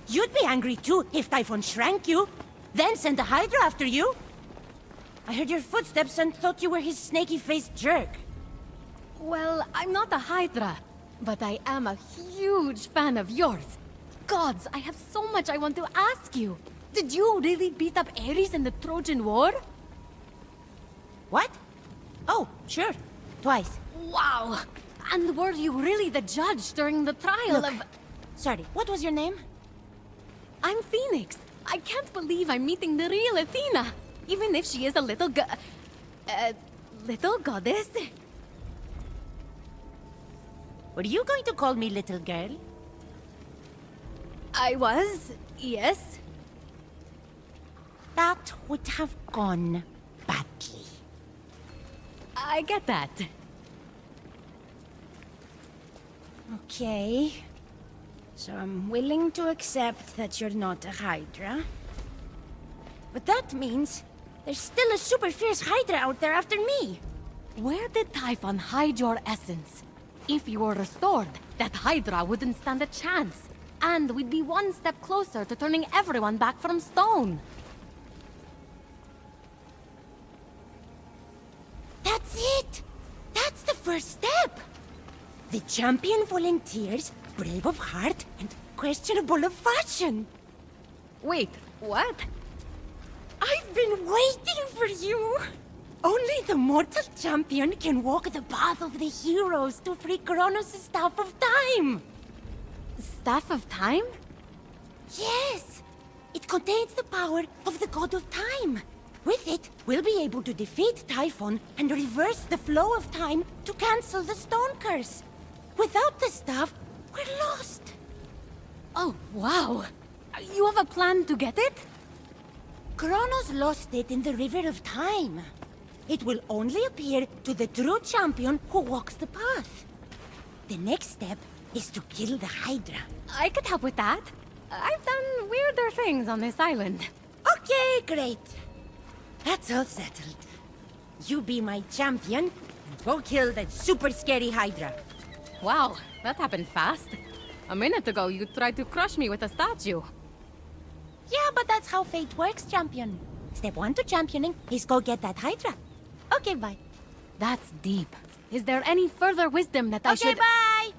You'd be angry too if Typhon shrank you, then sent a Hydra after you. I heard your footsteps and thought you were his snaky-faced jerk. Well, I'm not a Hydra, but I am a huge fan of yours. Gods, I have so much I want to ask you. Did you really beat up Ares in the Trojan War? What? Oh, sure. Twice. Wow! And were you really the judge during the trial Look. of... Sorry, what was your name? I'm Fenyx. I can't believe I'm meeting the real Athena, even if she is a little little goddess. Were you going to call me little girl? I was, yes. That would have gone badly. I get that. Okay. So I'm willing to accept that you're not a Hydra. But that means there's still a super fierce Hydra out there after me. Where did Typhon hide your essence? If you were restored, that Hydra wouldn't stand a chance. And we'd be one step closer to turning everyone back from stone. That's it! That's the first step! The champion volunteers, brave of heart and questionable of fashion. Wait, what? I've been waiting for you! Only the mortal champion can walk the path of the heroes to free Kronos' Staff of Time! Staff of Time? Yes! It contains the power of the God of Time. With it, we'll be able to defeat Typhon and reverse the flow of time to cancel the stone curse. Without the staff, we're lost. Oh, wow. You have a plan to get it? Kronos lost it in the River of Time. It will only appear to the true champion who walks the path. The next step is to kill the Hydra. I could help with that. I've done weirder things on this island. Okay, great. That's all settled. You be my champion and go kill that super scary Hydra. Wow, that happened fast. A minute ago, you tried to crush me with a statue. Yeah, but that's how fate works, champion. Step 1 to championing is go get that Hydra. Okay, bye. That's deep. Is there any further wisdom that I should... bye!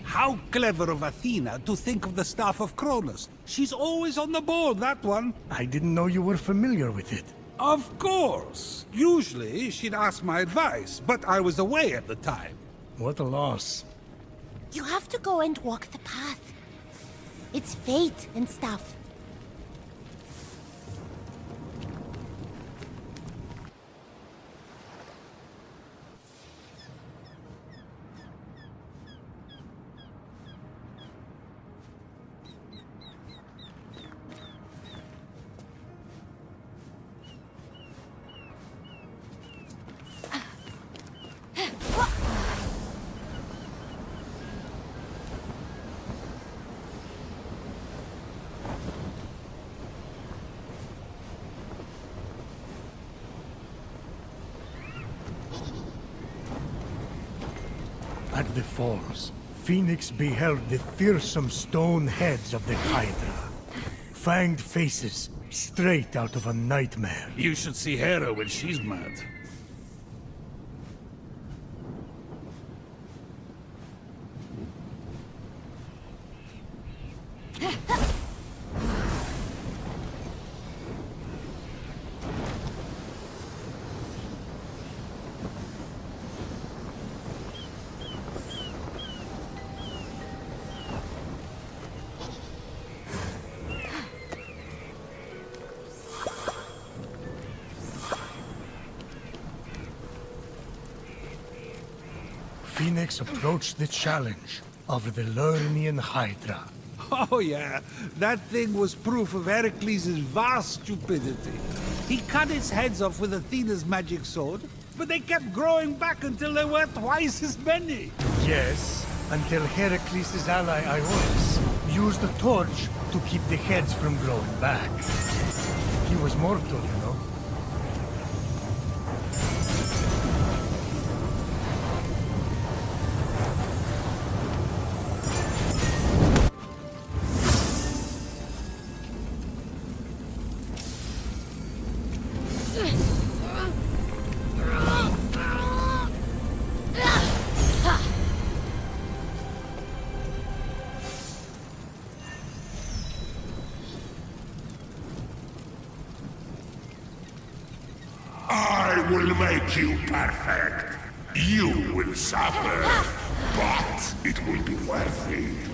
How clever of Athena to think of the Staff of Kronos. She's always on the ball, that one. I didn't know you were familiar with it. Of course. Usually, she'd ask my advice, but I was away at the time. What a loss. You have to go and walk the path. It's fate and stuff. At the falls, Phoenix beheld the fearsome stone heads of the Hydra. Fanged faces, straight out of a nightmare. You should see Hera when she's mad. Phoenix approached the challenge of the Lernian Hydra. Oh yeah, that thing was proof of Heracles' vast stupidity. He cut its heads off with Athena's magic sword, but they kept growing back until there were twice as many. Yes, until Heracles' ally Ionis used a torch to keep the heads from growing back. He was mortal, you know. I will make you perfect. You will suffer, but it will be worth it.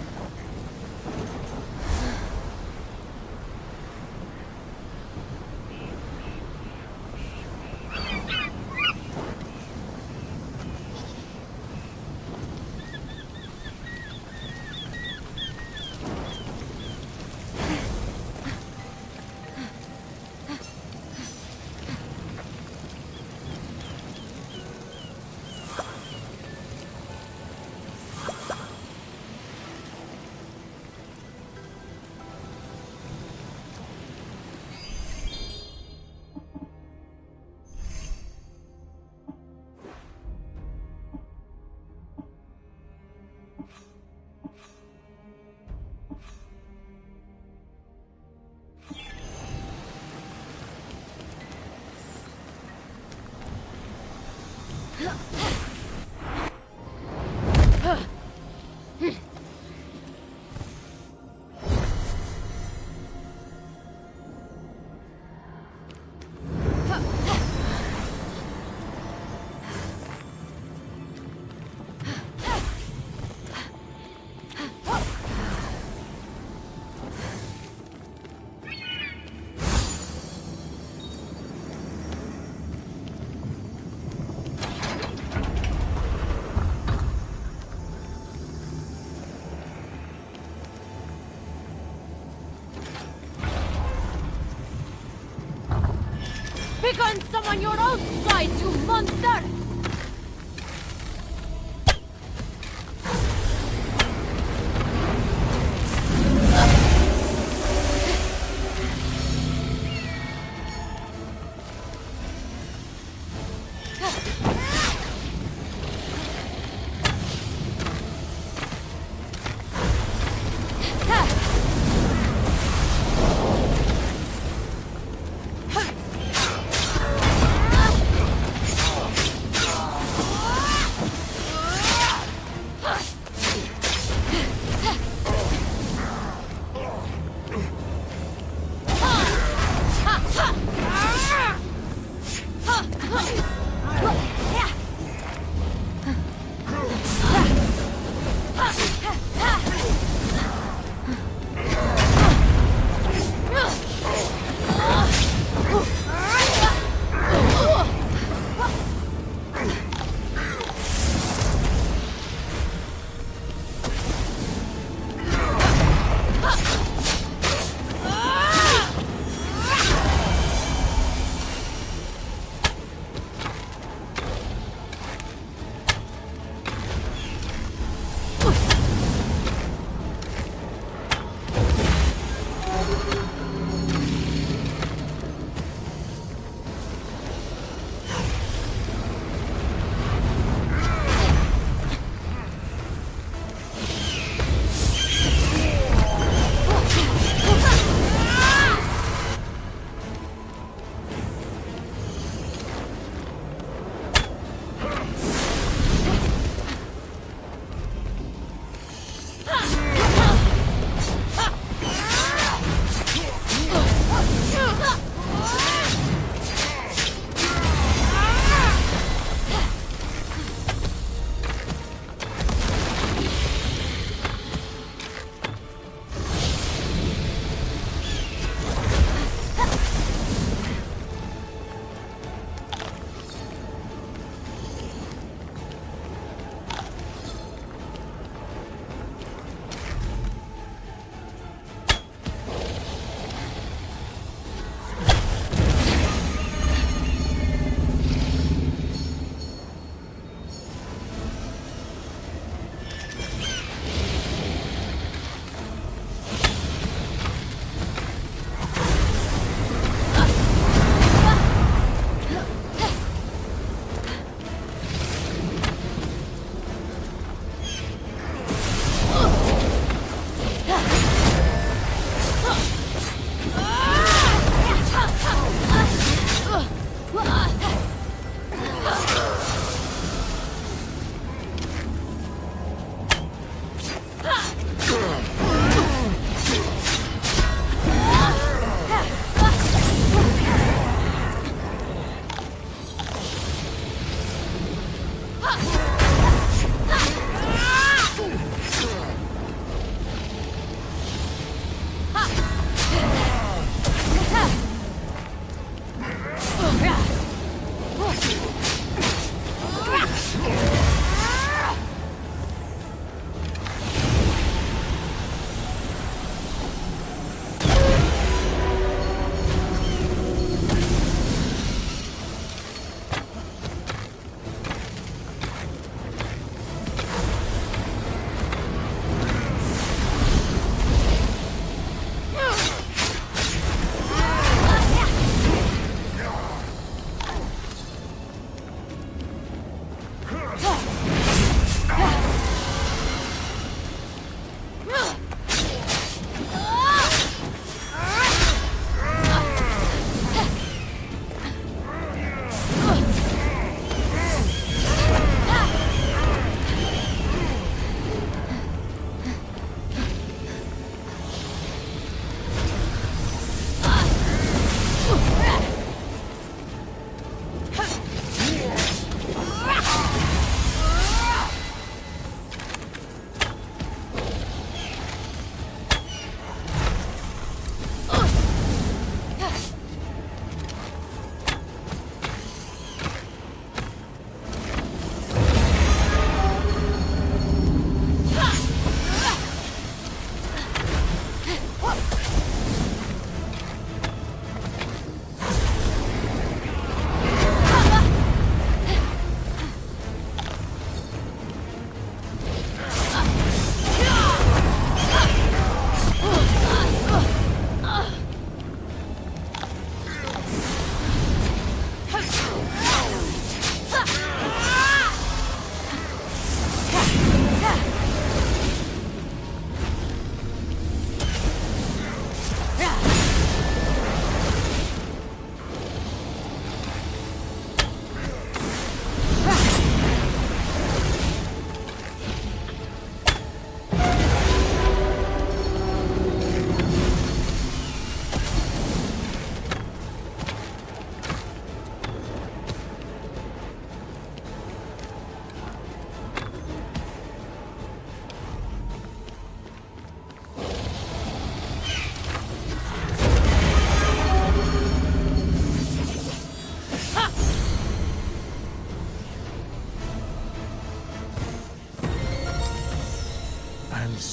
Pick on someone your own size, you monster!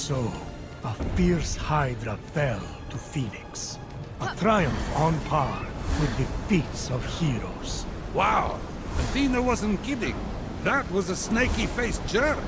so, a fierce Hydra fell to Fenyx. A triumph on par with the feats of heroes. Wow! Athena wasn't kidding. That was a snaky-faced jerk.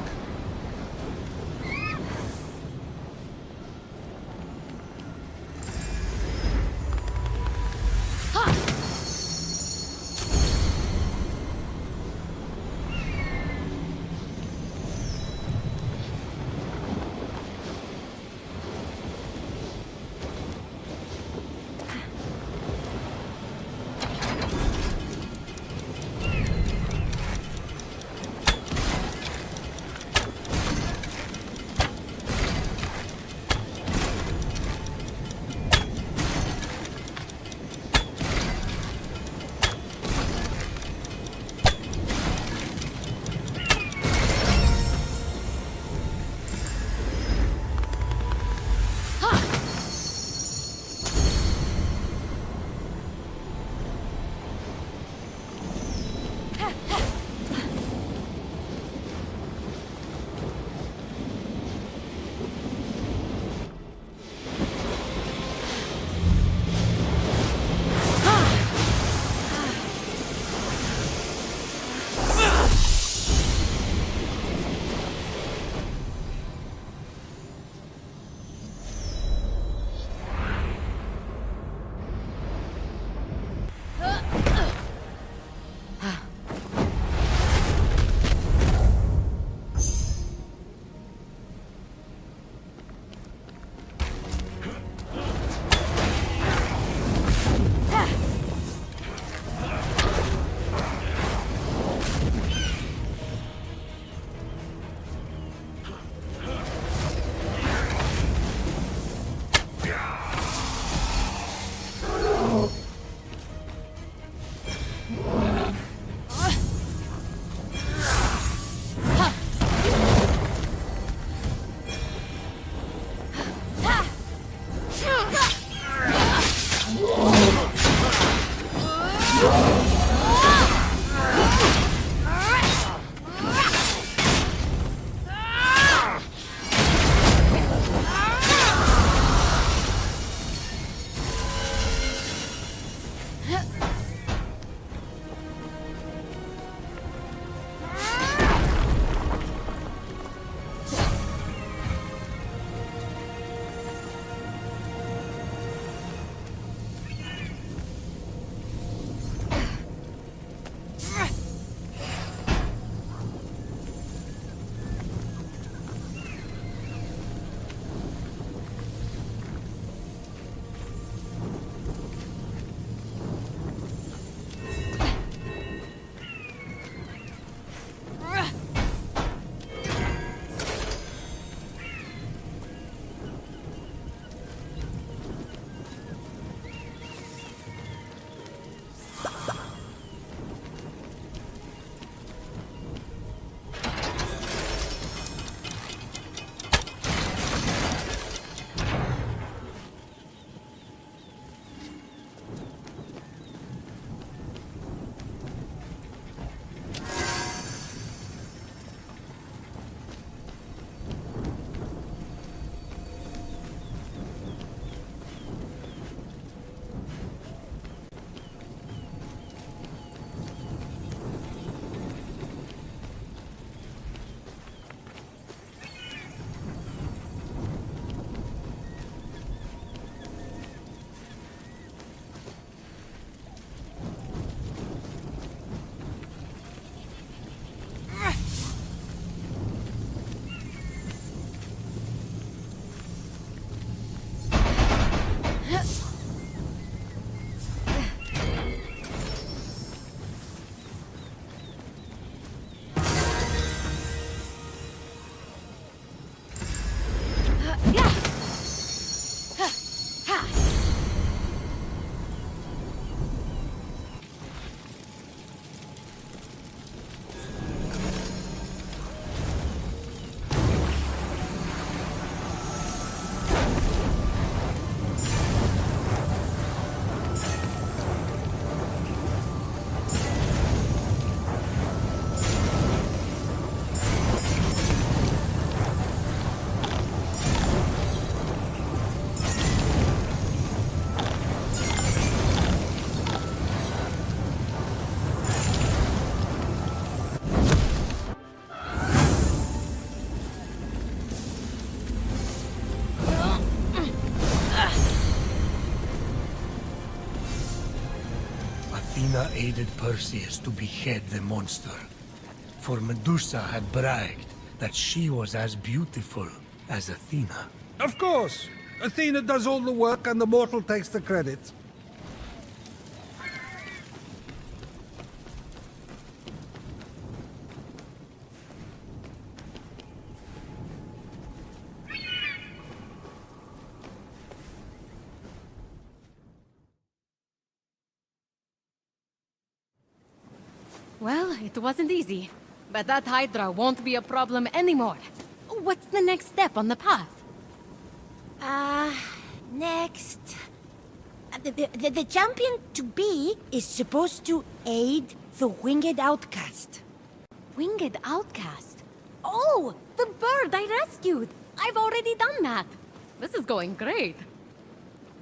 Athena aided Perseus to behead the monster. For Medusa had bragged that she was as beautiful as Athena. Of course. Athena does all the work and the mortal takes the credit. Well, it wasn't easy. But that Hydra won't be a problem anymore. What's the next step on the path? Next... The champion to be is supposed to aid the winged outcast. Winged Outcast? Oh, the bird I rescued! I've already done that! This is going great.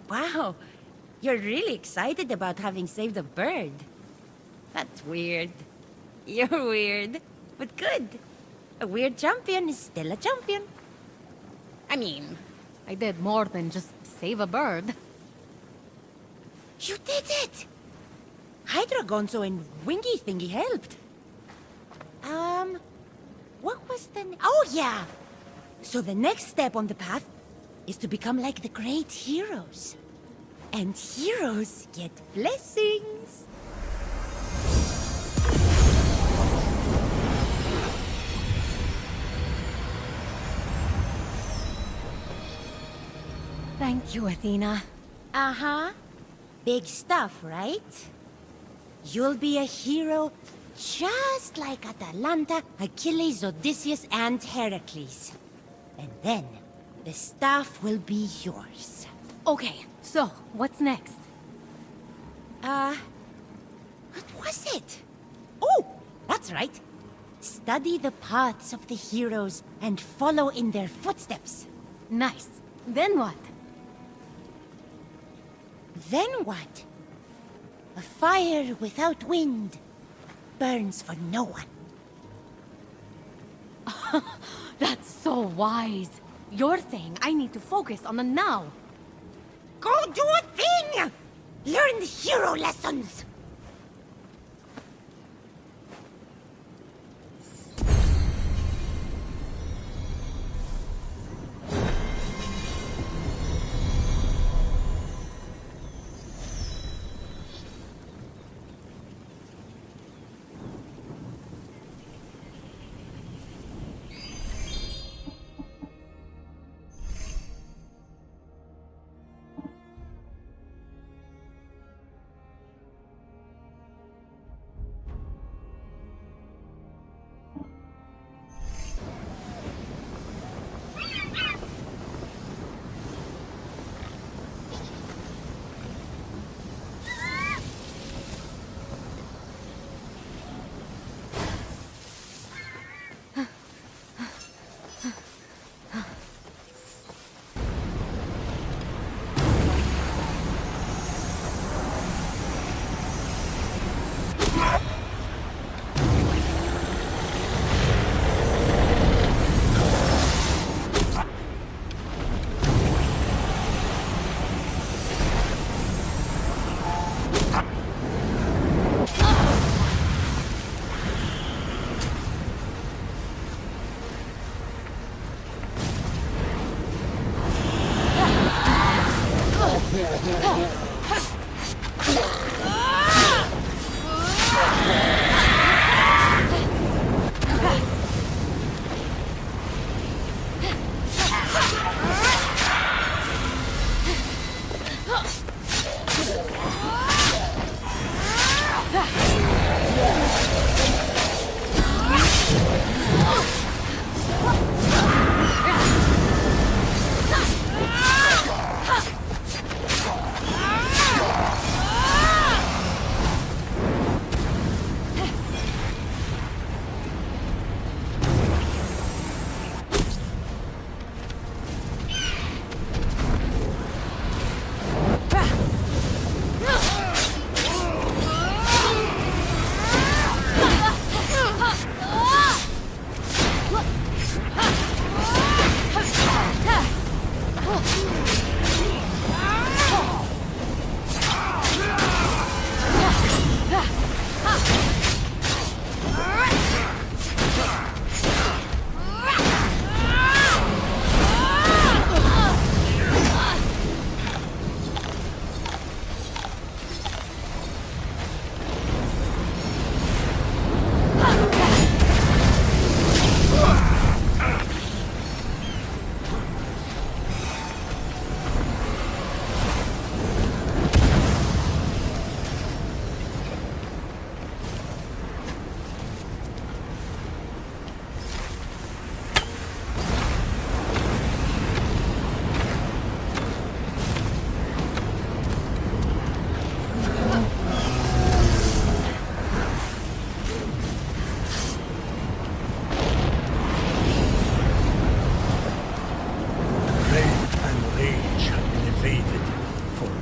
Wow, you're really excited about having saved a bird. That's weird. You're weird, but good. A weird champion is still a champion. I mean, I did more than just save a bird. You did it! Hydra Gonzo and Wingy Thingy helped. What was the... Oh, yeah! So the next step on the path is to become like the great heroes. And heroes get blessings. Thank you, Athena. Uh-huh. Big stuff, right? You'll be a hero just like Atalanta, Achilles, Odysseus, and Heracles. And then, the staff will be yours. Okay, so, what's next? What was it? Oh, that's right. Study the paths of the heroes and follow in their footsteps. Nice. Then what? Then what? A fire without wind burns for no one. That's so wise. You're saying I need to focus on the now. Go do a thing! Learn hero lessons!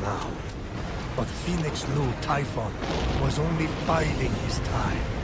now. But Fenyx knew Typhon was only biding his time.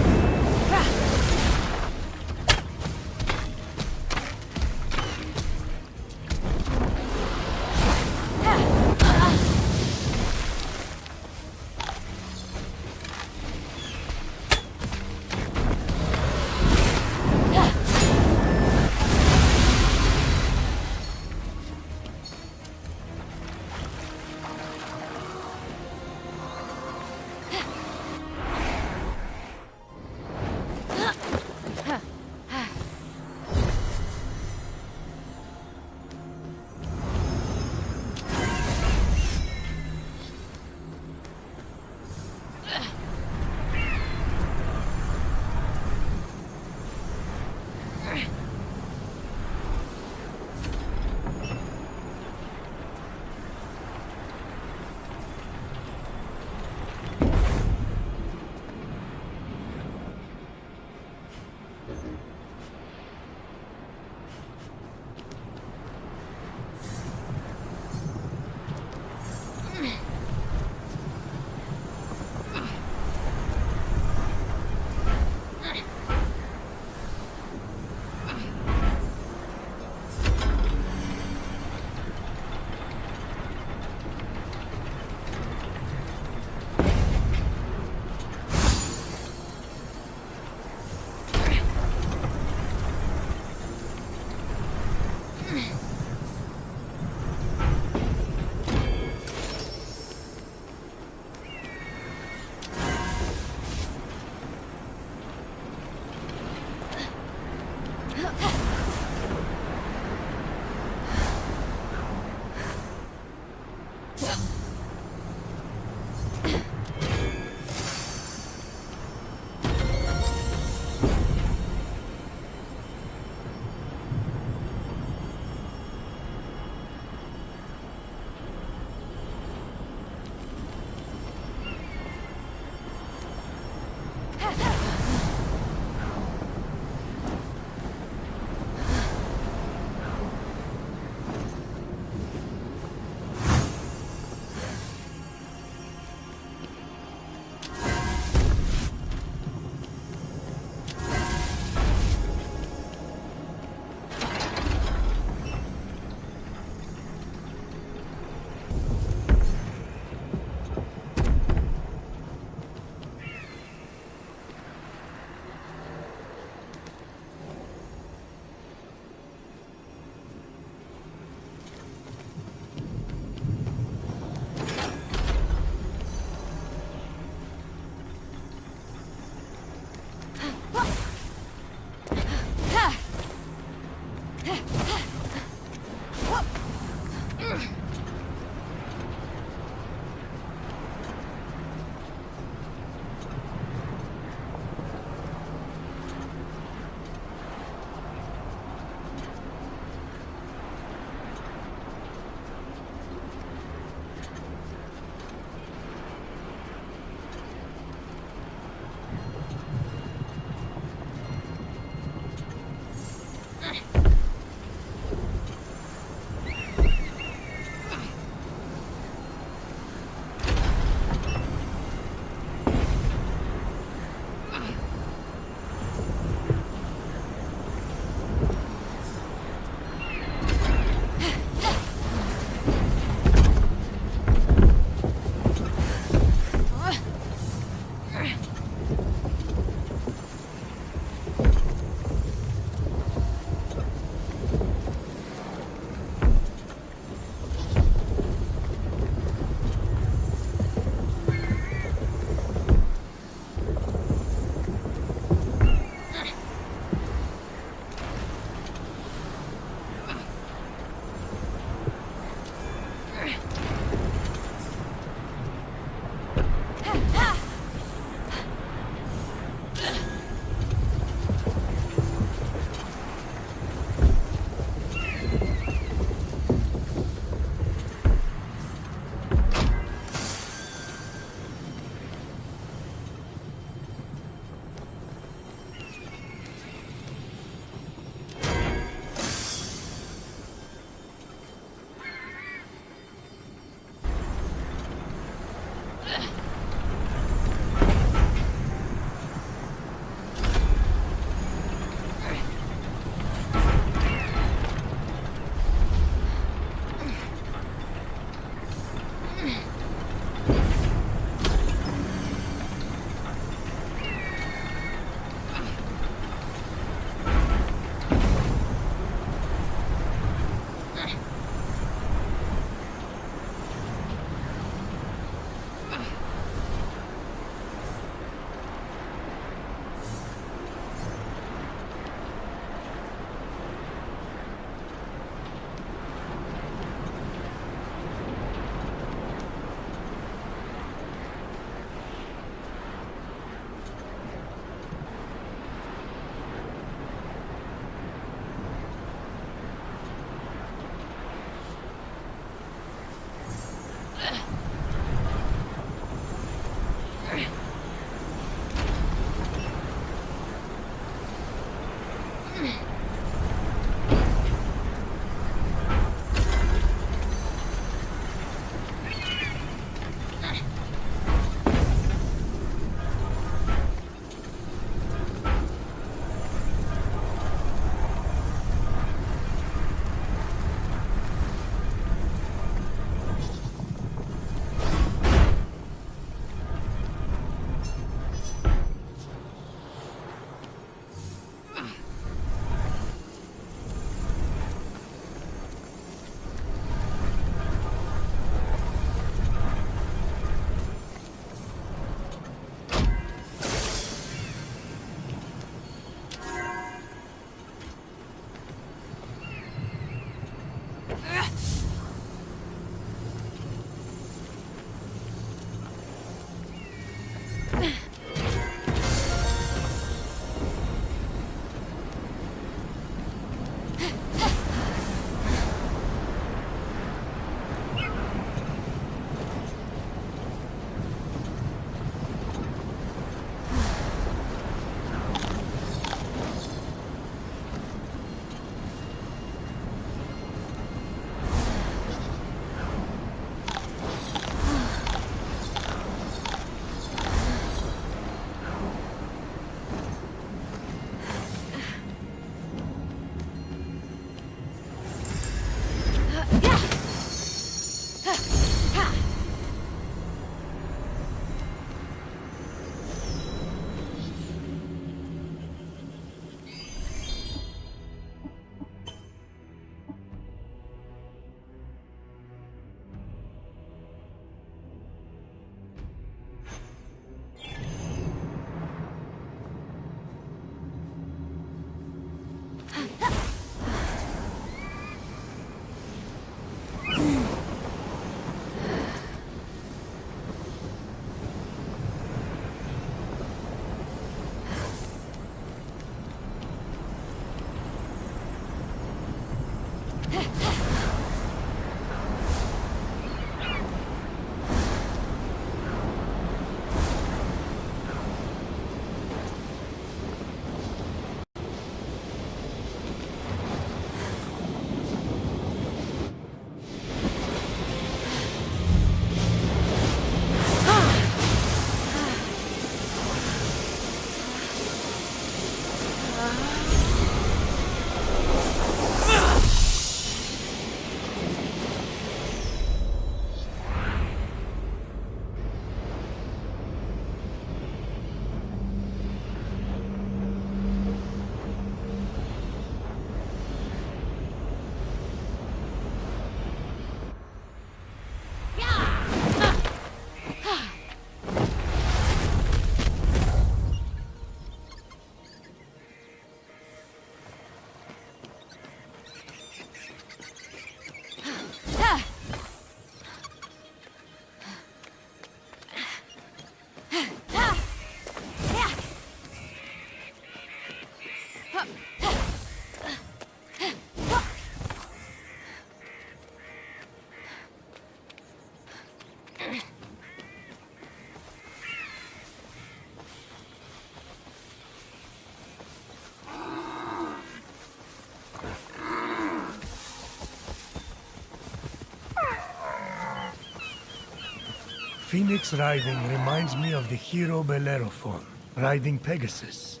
Fenyx Rising reminds me of the hero Bellerophon, riding Pegasus.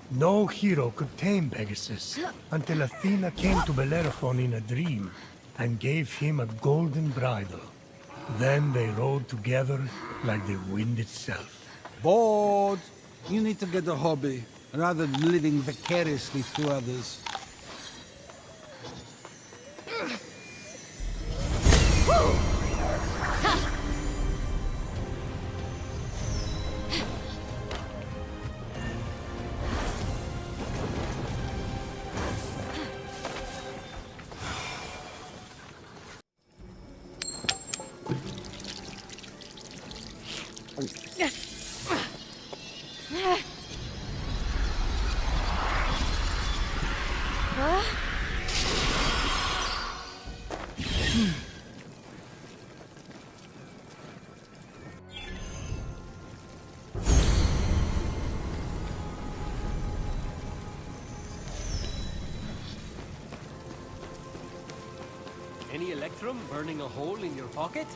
No hero could tame Pegasus until Athena came to Bellerophon in a dream and gave him a golden bridle. Then they rode together like the wind itself. Bored. You need to get a hobby, rather than living vicariously through others. Any electrum burning a hole in your pocket?